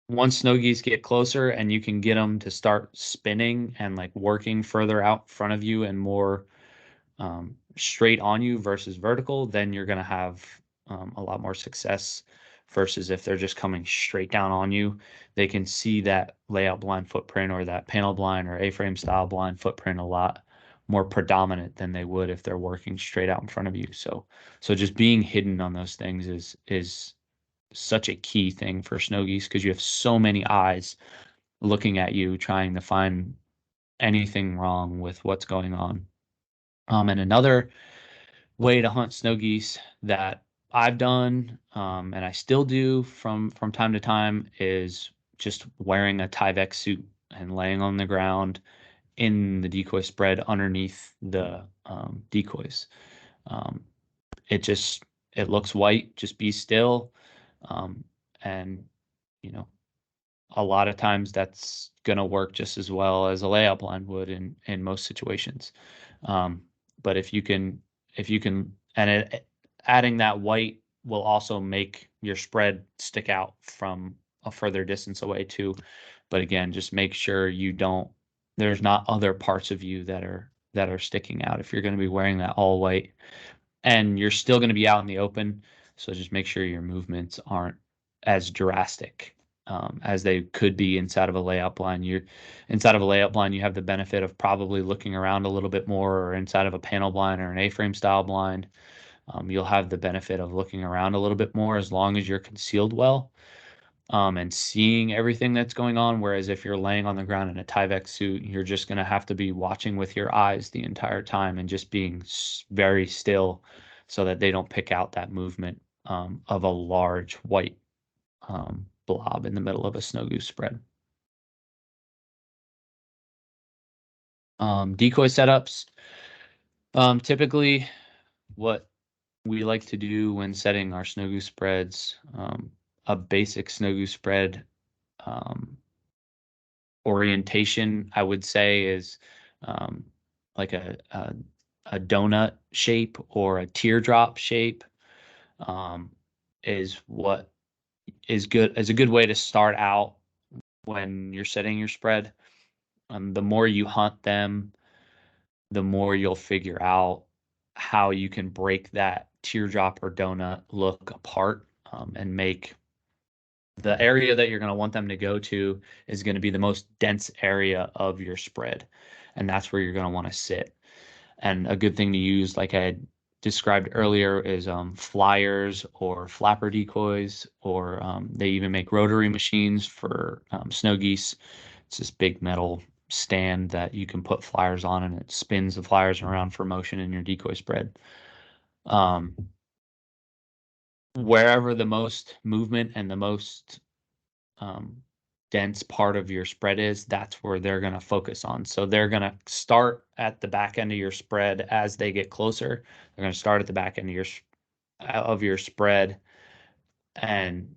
Speaker 2: once snow geese get closer and you can get them to start spinning and like working further out in front of you and more straight on you versus vertical, then you're going to have a lot more success versus if they're just coming straight down on you. They can see that layout blind footprint or that panel blind or A-frame style blind footprint a lot more predominant than they would if they're working straight out in front of you. So just being hidden on those things is such a key thing for snow geese, because you have so many eyes looking at you trying to find anything wrong with what's going on. And another way to hunt snow geese that I've done, and I still do from time to time, is just wearing a Tyvek suit and laying on the ground in the decoy spread underneath the decoys. Um, it looks white. Just be still, and you know, a lot of times that's going to work just as well as a layout blind would in most situations. But if you can, and adding that white will also make your spread stick out from a further distance away too. But again, just make sure there's not other parts of you that are sticking out if you're going to be wearing that all white, and you're still going to be out in the open. So just make sure your movements aren't as drastic as they could be inside of a layout blind. Inside of a layout blind, you have the benefit of probably looking around a little bit more, or inside of a panel blind or an A-frame style blind, you'll have the benefit of looking around a little bit more as long as you're concealed well, and seeing everything that's going on. Whereas if you're laying on the ground in a Tyvek suit, you're just going to have to be watching with your eyes the entire time and just being very still so that they don't pick out that movement of a large white blob in the middle of a snow goose spread. Decoy setups. Typically, what we like to do when setting our snow goose spreads, a basic snow goose spread orientation, I would say, is like a donut shape or a teardrop shape, is what is a good way to start out when you're setting your spread. The more you hunt them, the more you'll figure out how you can break that teardrop or donut look apart, and make the area that you're going to want them to go to is going to be the most dense area of your spread. And that's where you're going to want to sit. And a good thing to use, like I had described earlier, is flyers or flapper decoys, or they even make rotary machines for snow geese. It's this big metal stand that you can put flyers on, and it spins the flyers around for motion in your decoy spread. Wherever the most movement and the most dense part of your spread is, that's where they're going to focus on. So they're going to start at the back end of your spread as they get closer. They're going to start at the back end of your spread and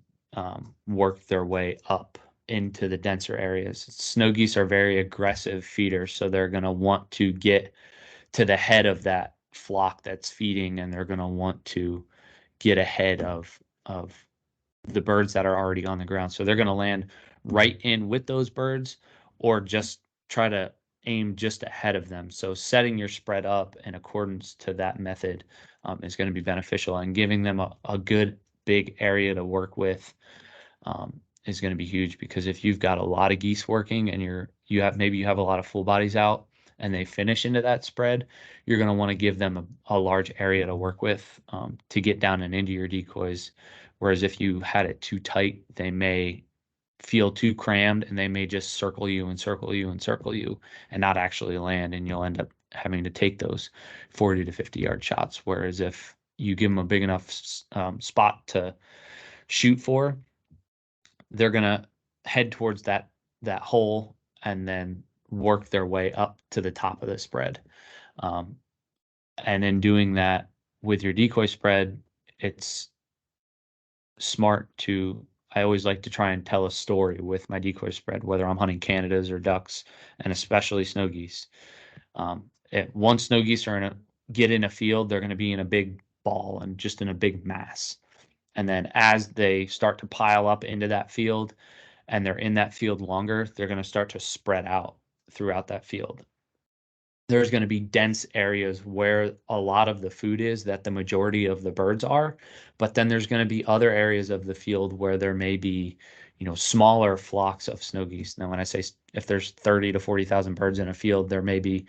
Speaker 2: work their way up into the denser areas. Snow geese are very aggressive feeders, so they're going to want to get to the head of that flock that's feeding, and they're going to want to get ahead of the birds that are already on the ground. So they're going to land right in with those birds, or just try to aim just ahead of them. So setting your spread up in accordance to that method is going to be beneficial, and giving them a good big area to work with is going to be huge. Because if you've got a lot of geese working and you have a lot of full bodies out and they finish into that spread, you're going to want to give them a large area to work with to get down and into your decoys. Whereas if you had it too tight, they may feel too crammed, and they may just circle you and circle you and circle you and not actually land, and you'll end up having to take those 40 to 50-yard shots. Whereas if you give them a big enough spot to shoot for, they're going to head towards that hole and then work their way up to the top of the spread. And in doing that with your decoy spread, it's smart I always like to try and tell a story with my decoy spread, whether I'm hunting Canadas or ducks, and especially snow geese. Once snow geese get in a field, they're going to be in a big ball and just in a big mass. And then as they start to pile up into that field and they're in that field longer, they're going to start to spread out throughout that field. There's going to be dense areas where a lot of the food is, that the majority of the birds are. But then there's going to be other areas of the field where there may be, smaller flocks of snow geese. Now, when I say if there's 30 to 40,000 birds in a field, there may be,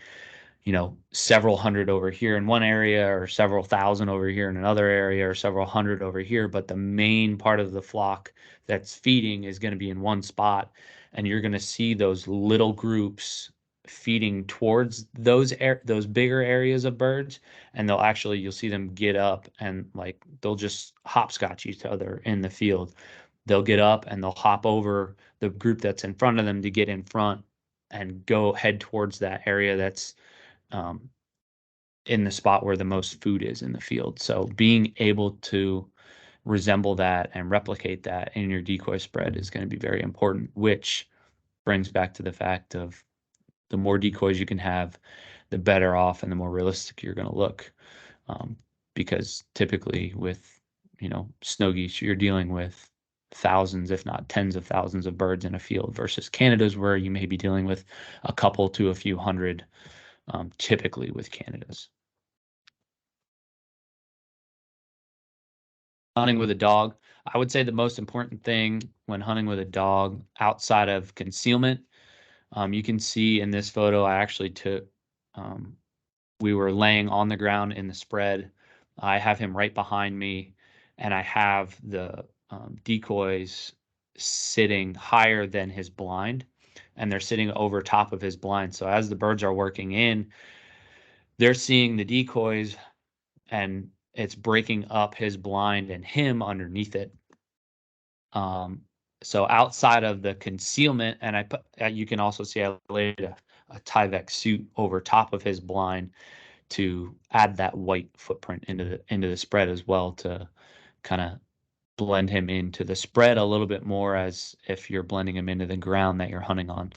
Speaker 2: several hundred over here in one area or several thousand over here in another area or several hundred over here, but the main part of the flock that's feeding is going to be in one spot, and you're going to see those little groups feeding towards those bigger areas of birds, and you'll see them get up and like they'll just hopscotch each other in the field. They'll get up and they'll hop over the group that's in front of them to get in front and go head towards that area that's um, in the spot where the most food is in the field. So being able to resemble that and replicate that in your decoy spread is going to be very important, which brings back to the fact of the more decoys you can have, the better off and the more realistic you're going to look. Because typically with, snow geese, you're dealing with thousands, if not tens of thousands of birds in a field versus Canada's where you may be dealing with a couple to a few hundred, typically with Canada's. Hunting with a dog. I would say the most important thing when hunting with a dog outside of concealment, you can see in this photo I actually took, we were laying on the ground in the spread. I have him right behind me, and I have the decoys sitting higher than his blind, and they're sitting over top of his blind. So as the birds are working in, they're seeing the decoys, and it's breaking up his blind and him underneath it. So outside of the concealment, and I put, you can also see I laid a Tyvek suit over top of his blind to add that white footprint into the spread as well, to kind of blend him into the spread a little bit more as if you're blending him into the ground that you're hunting on.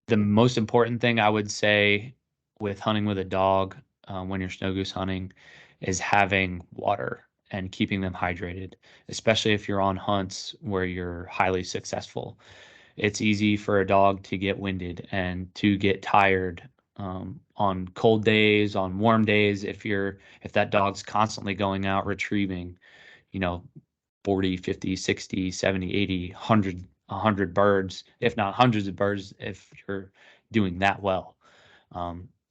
Speaker 2: The most important thing I would say with hunting with a dog when you're snow goose hunting is having water and keeping them hydrated, especially if you're on hunts where you're highly successful. It's easy for a dog to get winded and to get tired on cold days, on warm days. If that dog's constantly going out retrieving, 40, 50, 60, 70, 80, 100 birds, if not hundreds of birds, if you're doing that well.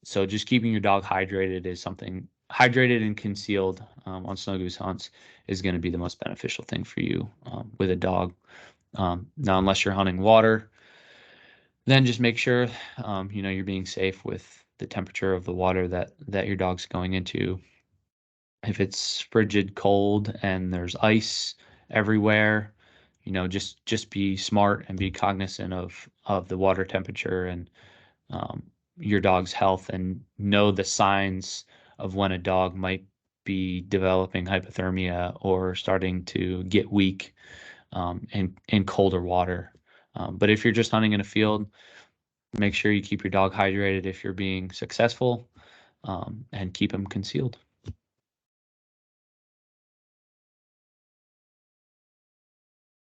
Speaker 2: So just keeping your dog hydrated is something, hydrated and concealed on snow goose hunts is going to be the most beneficial thing for you with a dog. Now, unless you're hunting water, then just make sure, you're being safe with the temperature of the water that your dog's going into. If it's frigid cold and there's ice everywhere, just be smart and be cognizant of the water temperature and your dog's health, and know the signs of when a dog might be developing hypothermia or starting to get weak in colder water. But if you're just hunting in a field, make sure you keep your dog hydrated if you're being successful, and keep them concealed.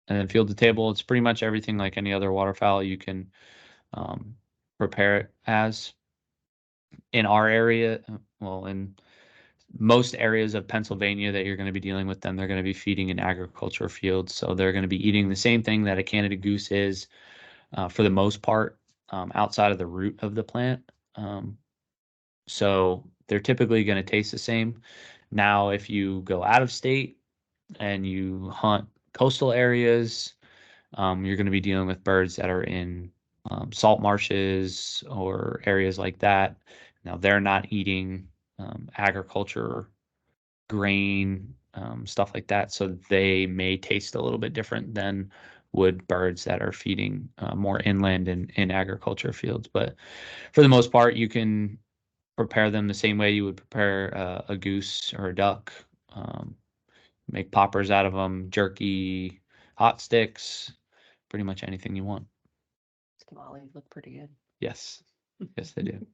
Speaker 2: And then field to table, it's pretty much everything like any other waterfowl you can prepare it as. In our area, well, in most areas of Pennsylvania that you're going to be dealing with them, they're going to be feeding in agriculture fields. So they're going to be eating the same thing that a Canada goose is for the most part, outside of the root of the plant. So they're typically going to taste the same. Now, if you go out of state and you hunt coastal areas, you're going to be dealing with birds that are in salt marshes or areas like that. Now, they're not eating agriculture, grain, stuff like that. So they may taste a little bit different than would birds that are feeding more inland and in agriculture fields. But for the most part, you can prepare them the same way you would prepare a goose or a duck. Make poppers out of them, jerky, hot sticks, pretty much anything you want.
Speaker 1: Tamales look pretty good.
Speaker 2: Yes. Yes, they do.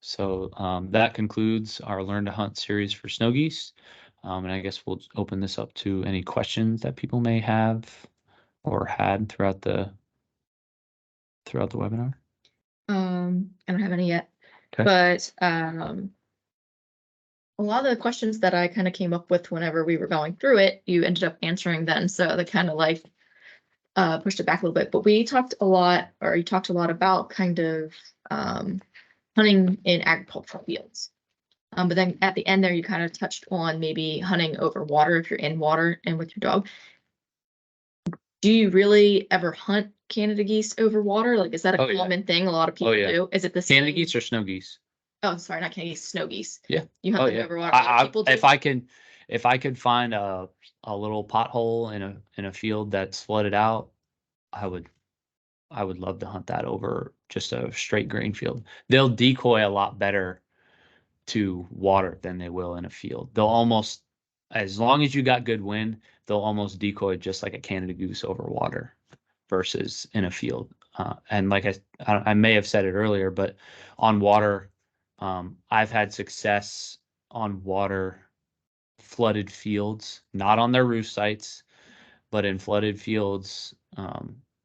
Speaker 2: So that concludes our Learn to Hunt series for snow geese. And I guess we'll open this up to any questions that people may have or had throughout the webinar.
Speaker 3: I don't have any yet,
Speaker 2: Okay.
Speaker 3: but a lot of the questions that I kind of came up with whenever we were going through it, you ended up answering then. So the kind of like pushed it back a little bit, but we talked a lot, or you talked a lot about kind of hunting in agricultural fields. But then at the end there, you kind of touched on maybe hunting over water if you're in water and with your dog. Do you really ever hunt Canada geese over water? Like, is that a
Speaker 2: Oh, yeah.
Speaker 3: common thing a lot of people
Speaker 2: yeah.
Speaker 3: do? Is it the
Speaker 2: Canada
Speaker 3: same?
Speaker 2: geese or snow geese?
Speaker 3: Oh, sorry, not Canada geese, snow geese.
Speaker 2: Yeah.
Speaker 3: You hunt
Speaker 2: Oh
Speaker 3: them
Speaker 2: yeah.
Speaker 3: over water. A lot of people do.
Speaker 2: If I could find a little pothole in a field that's flooded out, I would love to hunt that over just a straight grain field. They'll decoy a lot better to water than they will in a field. They'll almost, as long as you got good wind, they'll almost decoy just like a Canada goose over water versus in a field. And like I may have said it earlier, but on water, I've had success on water flooded fields, not on their roost sites, but in flooded fields,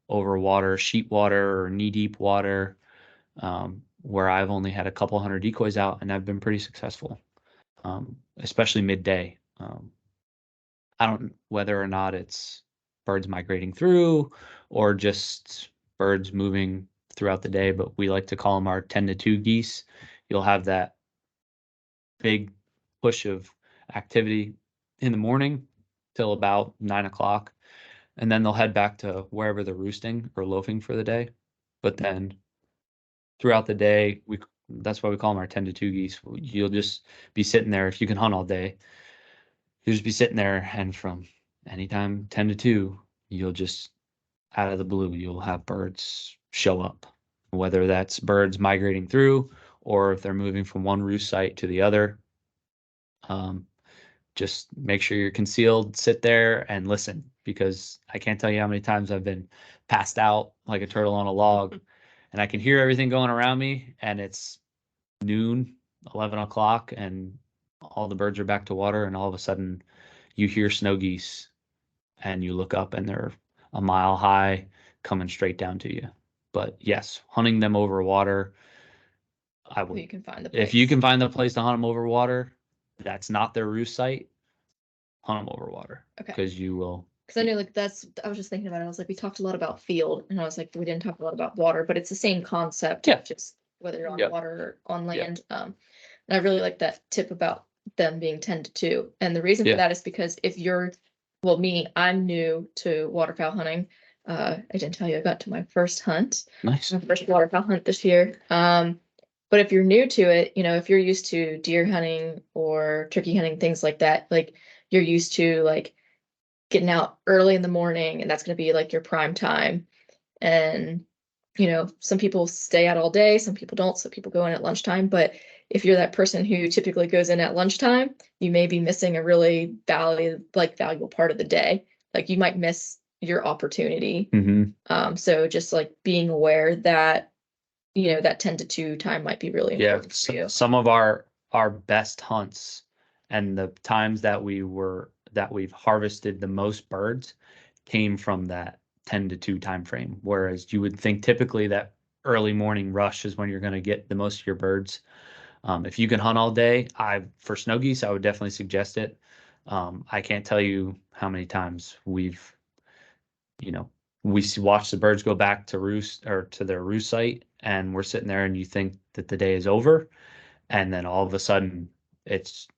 Speaker 2: over water, sheet water or knee deep water, where I've only had a couple hundred decoys out and I've been pretty successful, especially midday. I don't whether or not it's birds migrating through or just birds moving throughout the day, but we like to call them our 10 to 2 geese. You'll have that big push of activity in the morning till about 9 o'clock, and then they'll head back to wherever they're roosting or loafing for the day. But then throughout the day, that's why we call them our 10 to 2 geese. You'll just be sitting there. If you can hunt all day, you'll just be sitting there, and from anytime 10 to 2, you'll just, out of the blue, you'll have birds show up, whether that's birds migrating through or if they're moving from one roost site to the other. Just make sure you're concealed, sit there and listen, because I can't tell you how many times I've been passed out like a turtle on a log and I can hear everything going around me, and it's noon, 11 o'clock, and all the birds are back to water, and all of a sudden you hear snow geese and you look up and they're a mile high coming straight down to you. But yes, hunting them over water, I
Speaker 3: If you
Speaker 2: would.
Speaker 3: can find the
Speaker 2: If you
Speaker 3: place.
Speaker 2: can find the place to hunt them over water, that's not their roost site, hunt them over water,
Speaker 3: Okay.
Speaker 2: because you will.
Speaker 3: Because I know, like, I was just thinking about it. I was like, we talked a lot about field, and I was like, we didn't talk a lot about water, but it's the same concept.
Speaker 2: Yeah.
Speaker 3: Just whether you're on
Speaker 2: Yep.
Speaker 3: water or on
Speaker 2: Yep.
Speaker 3: land. And I really like that tip about them being 10 to 2. And the reason
Speaker 2: Yeah.
Speaker 3: for that is because if you're, well, me, I'm new to waterfowl hunting. I didn't tell you I got to my first hunt,
Speaker 2: Nice.
Speaker 3: my first waterfowl hunt this year. But if you're new to it, if you're used to deer hunting or turkey hunting, things like that, like you're used to like getting out early in the morning, and that's going to be like your prime time. And some people stay out all day, some people don't, some people go in at lunchtime. But if you're that person who typically goes in at lunchtime, you may be missing a really valuable part of the day. Like you might miss your opportunity.
Speaker 2: Mm-hmm.
Speaker 3: So just like being aware that that 10 to 2 time might be really
Speaker 2: Yeah.
Speaker 3: important for you.
Speaker 2: Some of our best hunts and the times that we've harvested the most birds came from that 10 to 2 time frame. Whereas you would think typically that early morning rush is when you're going to get the most of your birds. If you can hunt all day, for snow geese, I would definitely suggest it. I can't tell you how many times we watch the birds go back to roost or to their roost site, and we're sitting there and you think that the day is over, and then all of a sudden it's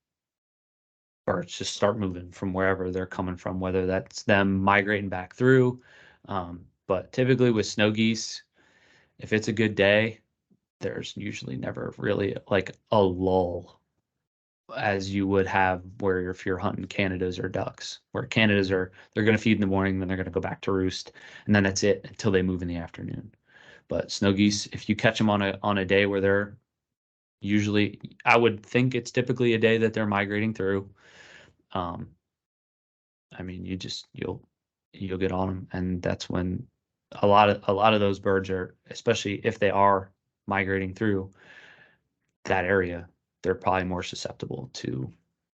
Speaker 2: birds just start moving from wherever they're coming from, whether that's them migrating back through. But typically with snow geese, if it's a good day, there's usually never really like a lull as you would have where if you're hunting Canadas or ducks, where Canadas they're going to feed in the morning, then they're going to go back to roost, and then that's it until they move in the afternoon. But snow geese, if you catch them on a day where they're usually, I would think it's typically a day that they're migrating through. I mean, you'll get on them, and that's when a lot of those birds are, especially if they are migrating through that area, they're probably more susceptible to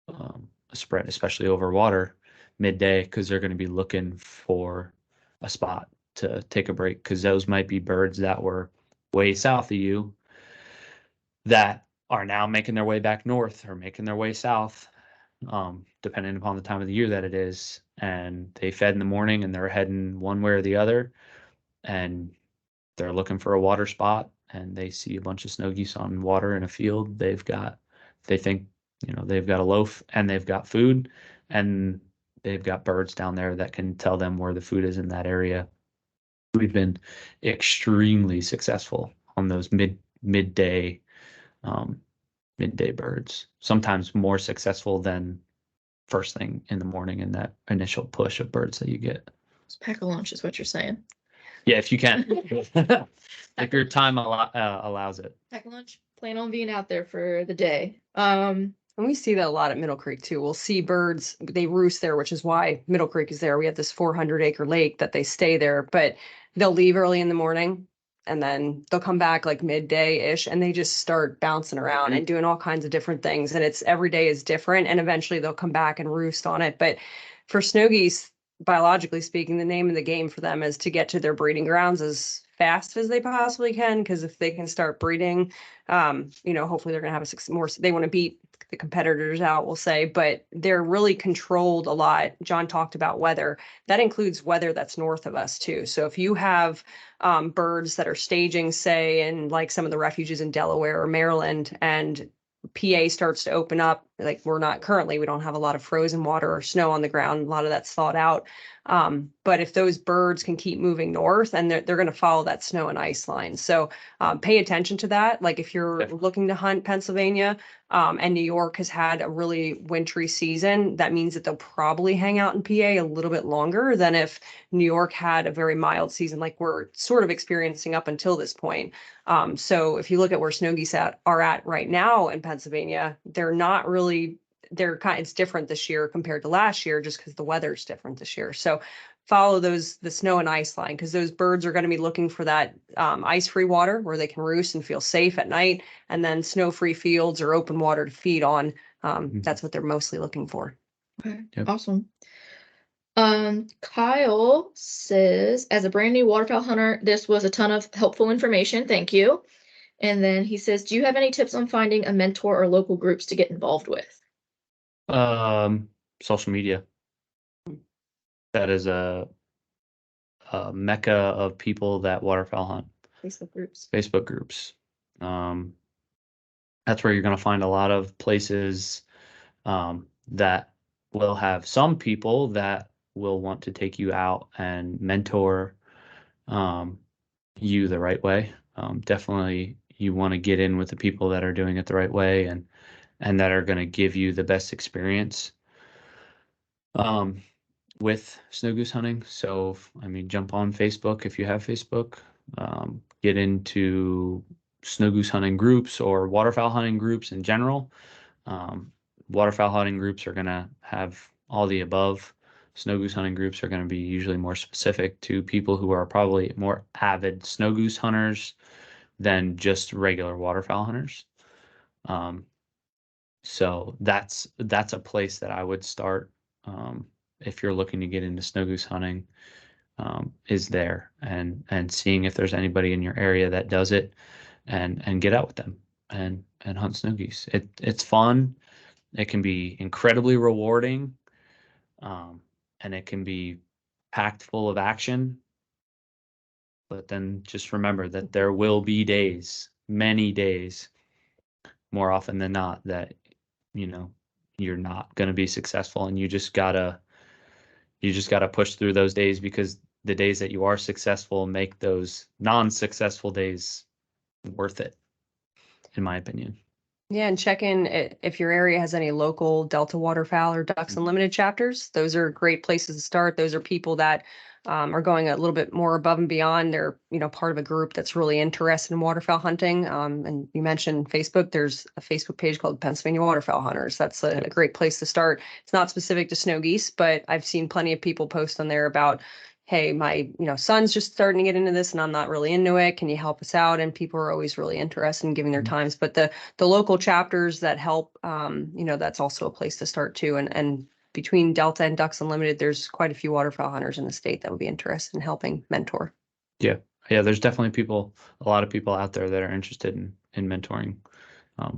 Speaker 2: a spread, especially over water midday, because they're going to be looking for a spot to take a break, because those might be birds that were way south of you that are now making their way back north or making their way south, depending upon the time of the year that it is. And they fed in the morning and they're heading one way or the other. And they're looking for a water spot and they see a bunch of snow geese on water in a field. They think, they've got a loaf and they've got food and they've got birds down there that can tell them where the food is in that area. We've been extremely successful on those midday birds, sometimes more successful than first thing in the morning in that initial push of birds that you get.
Speaker 3: Pack a lunch is what you're saying.
Speaker 2: Yeah, if you can. If your time allows it.
Speaker 3: Pack a lunch. Plan on being out there for the day.
Speaker 1: And we see that a lot at Middle Creek too. We'll see birds, they roost there, which is why Middle Creek is there. We have this 400-acre lake that they stay there, but they'll leave early in the morning and then they'll come back like midday-ish and they just start bouncing around and doing all kinds of different things. And it's every day is different and eventually they'll come back and roost on it. But for snow geese, biologically speaking, the name of the game for them is to get to their breeding grounds as fast as they possibly can. Because if they can start breeding, hopefully they're going to have more. They want to beat the competitors out, we'll say, but they're really controlled a lot. John talked about weather. That includes weather that's north of us too. So if you have birds that are staging, say, in like some of the refuges in Delaware or Maryland, and PA starts to open up, like we don't have a lot of frozen water or snow on the ground. A lot of that's thawed out. But if those birds can keep moving north and they're going to follow that snow and ice line. So pay attention to that. Like if you're looking to hunt Pennsylvania and New York has had a really wintry season, that means that they'll probably hang out in PA a little bit longer than if New York had a very mild season like we're sort of experiencing up until this point. So if you look at where snow geese are at right now in Pennsylvania, they're not really, it's different this year compared to last year just because the weather's different this year. So follow the snow and ice line because those birds are going to be looking for that ice-free water where they can roost and feel safe at night, and then snow-free fields or open water to feed on. That's what they're mostly looking for.
Speaker 3: Okay,
Speaker 2: Yep.
Speaker 3: awesome. Kyle says, as a brand new waterfowl hunter, this was a ton of helpful information. Thank you. And then he says, do you have any tips on finding a mentor or local groups to get involved with?
Speaker 2: Social media. That is a mecca of people that waterfowl hunt. Facebook groups. That's where you're going to find a lot of places that will have some people that will want to take you out and mentor you the right way. Definitely you want to get in with the people that are doing it the right way and that are going to give you the best experience with snow goose hunting. So, jump on Facebook if you have Facebook. Get into snow goose hunting groups or waterfowl hunting groups in general. Waterfowl hunting groups are going to have all the above. Snow goose hunting groups are going to be usually more specific to people who are probably more avid snow goose hunters than just regular waterfowl hunters. So that's a place that I would start if you're looking to get into snow goose hunting, is there and seeing if there's anybody in your area that does it and get out with them and hunt snow geese. It's fun. It can be incredibly rewarding, and it can be packed full of action. But then just remember that there will be days, many days, more often than not, that you're not going to be successful, and you just gotta push through those days, because the days that you are successful make those non-successful days worth it, in my opinion.
Speaker 1: Yeah, and check in if your area has any local Delta waterfowl or Ducks Unlimited chapters. Those are great places to start. Those are people that are going a little bit more above and beyond. They're, part of a group that's really interested in waterfowl hunting. And you mentioned Facebook. There's a Facebook page called Pennsylvania Waterfowl Hunters. That's a great place to start. It's not specific to snow geese, but I've seen plenty of people post on there about, hey, my son's just starting to get into this and I'm not really into it. Can you help us out? And people are always really interested in giving their times. But the local chapters that help, that's also a place to start too. And between Delta and Ducks Unlimited, there's quite a few waterfowl hunters in the state that would be interested in helping mentor.
Speaker 2: Yeah. There's definitely a lot of people out there that are interested in mentoring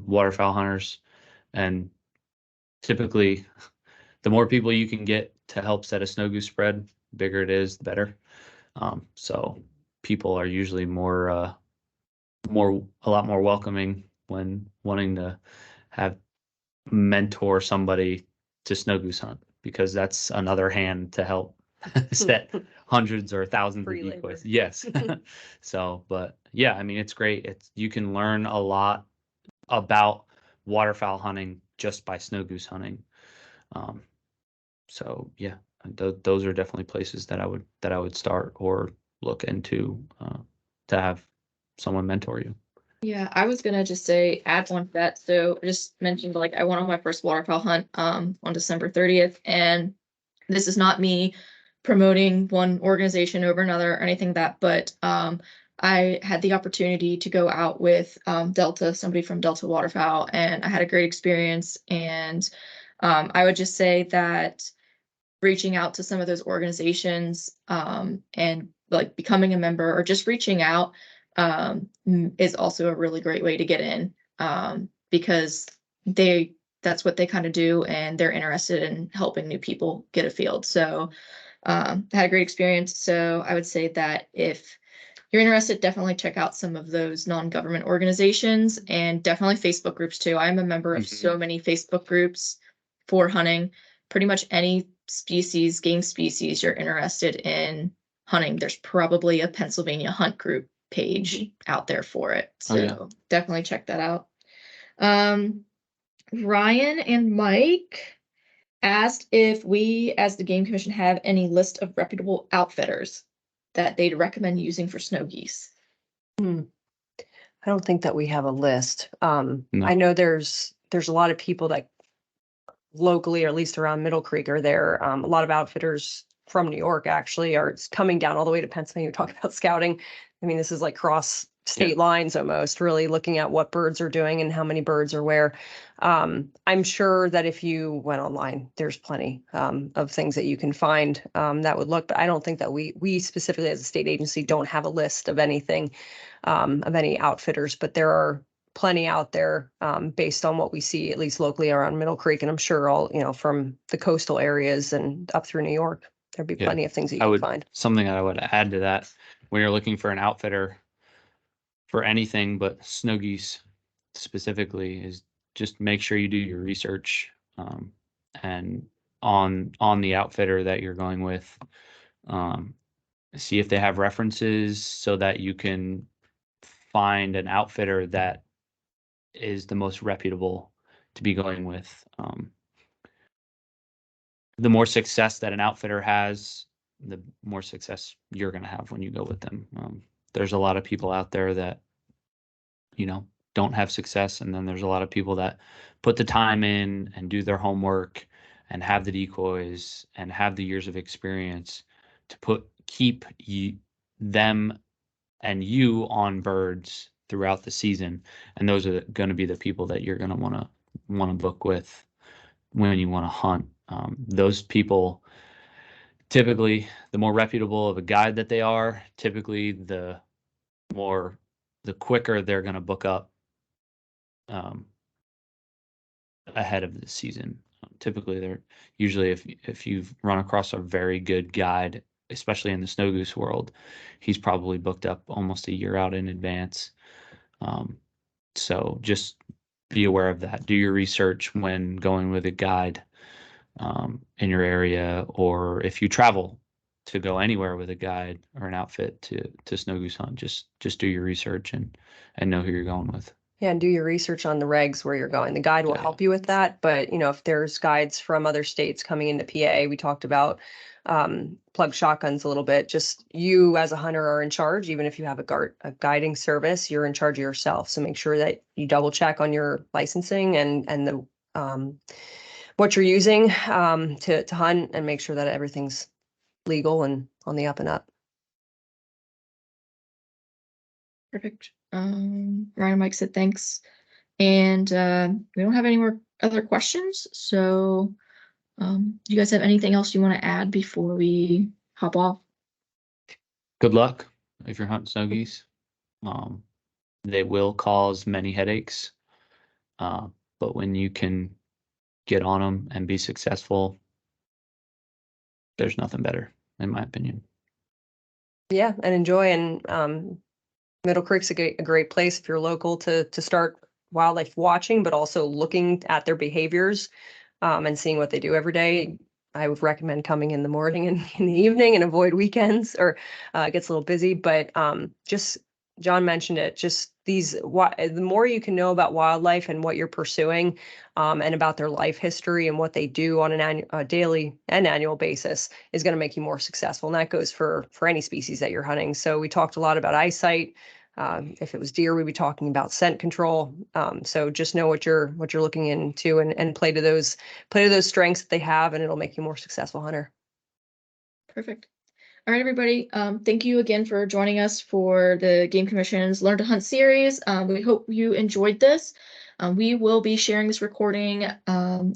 Speaker 2: waterfowl hunters. And typically the more people you can get to help set a snow goose spread, bigger it is, the better. So people are usually a lot more welcoming when wanting to have mentor somebody to snow goose hunt, because that's another hand to help set hundreds or thousands
Speaker 1: Free
Speaker 2: of
Speaker 1: labor.
Speaker 2: decoys. Yes. So, but yeah, I mean, it's great. You can learn a lot about waterfowl hunting just by snow goose hunting. So yeah, those are definitely places that I would start or look into to have someone mentor you.
Speaker 3: Yeah, I was gonna just say add one to that. So I just mentioned like I went on my first waterfowl hunt on December 30th, and this is not me promoting one organization over another or anything like that, but I had the opportunity to go out with Delta, somebody from Delta Waterfowl, and I had a great experience. And I would just say that reaching out to some of those organizations and like becoming a member or just reaching out is also a really great way to get in because that's what they kind of do, and they're interested in helping new people get a field. So I had a great experience. So I would say that if you're interested, definitely check out some of those non-government organizations, and definitely Facebook groups too. I'm a member of so many Facebook groups for hunting. Pretty much any species, game species you're interested in hunting, there's probably a Pennsylvania hunt group page out there for it. So
Speaker 2: yeah.
Speaker 3: definitely check that out. Ryan and Mike asked if we, as the Game Commission, have any list of reputable outfitters that they'd recommend using for snow geese.
Speaker 1: I don't think that we have a list.
Speaker 2: No.
Speaker 1: I know there's a lot of people that locally, or at least around Middle Creek, are there. A lot of outfitters from New York actually are coming down all the way to Pennsylvania. Talk about scouting. I mean, this is like cross state lines almost, really looking at what birds are doing and how many birds are where. I'm sure that if you went online, there's plenty of things that you can find that would look, but I don't think that we specifically as a state agency don't have a list of anything, of any outfitters, but there are plenty out there based on what we see, at least locally around Middle Creek. And I'm sure all, from the coastal areas and up through New York, there'd be plenty of things that you can find.
Speaker 2: Something I would add to that, when you're looking for an outfitter for anything but snow geese specifically, is just make sure you do your research and on the outfitter that you're going with. See if they have references so that you can find an outfitter that is the most reputable to be going with. The more success that an outfitter has, the more success you're going to have when you go with them. There's a lot of people out there that, don't have success. And then there's a lot of people that put the time in and do their homework and have the decoys and have the years of experience to keep them and you on birds throughout the season. And those are going to be the people that you're going to want to book with when you want to hunt. Those people, typically, the more reputable of a guide that they are, typically the quicker they're going to book up ahead of the season. Typically, they're usually, if you've run across a very good guide, especially in the snow goose world, he's probably booked up almost a year out in advance. So just be aware of that. Do your research when going with a guide in your area, or if you travel to go anywhere with a guide or an outfit to snow goose hunt, just do your research and know who you're going with.
Speaker 1: Yeah, and do your research on the regs where you're going. The guide will help you with that, but if there's guides from other states coming into PA, we talked about plug shotguns a little bit. Just you as a hunter are in charge. Even if you have a guiding service, you're in charge of yourself. So make sure that you double check on your licensing and the what you're using to hunt, and make sure that everything's legal and on the up and up.
Speaker 3: Perfect. Ryan and Mike said thanks. And we don't have any more other questions. So do you guys have anything else you want to add before we hop off?
Speaker 2: Good luck if you're hunting snow geese. They will cause many headaches, but when you can get on them and be successful, there's nothing better, in my opinion.
Speaker 1: Yeah, and enjoy. And Middle Creek's a great place if you're local to start wildlife watching, but also looking at their behaviors and seeing what they do every day. I would recommend coming in the morning and in the evening and avoid weekends, or it gets a little busy. But just John mentioned it. Just the more you can know about wildlife and what you're pursuing, and about their life history and what they do on a daily and annual basis, is going to make you more successful. And that goes for any species that you're hunting. So we talked a lot about eyesight. If it was deer, we'd be talking about scent control. So just know what you're looking into, and play to those strengths that they have, and it'll make you a more successful hunter.
Speaker 3: Perfect. All right, everybody. Thank you again for joining us for the Game Commission's Learn to Hunt series. We hope you enjoyed this. We will be sharing this recording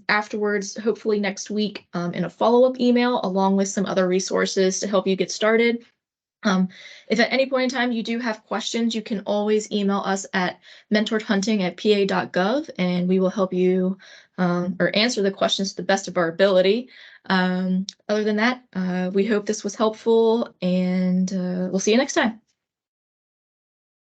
Speaker 3: afterwards, hopefully next week, in a follow-up email, along with some other resources to help you get started. If at any point in time you do have questions, you can always email us at mentoredhunting@pa.gov, and we will help you or answer the questions to the best of our ability. Other than that, we hope this was helpful, and we'll see you next time.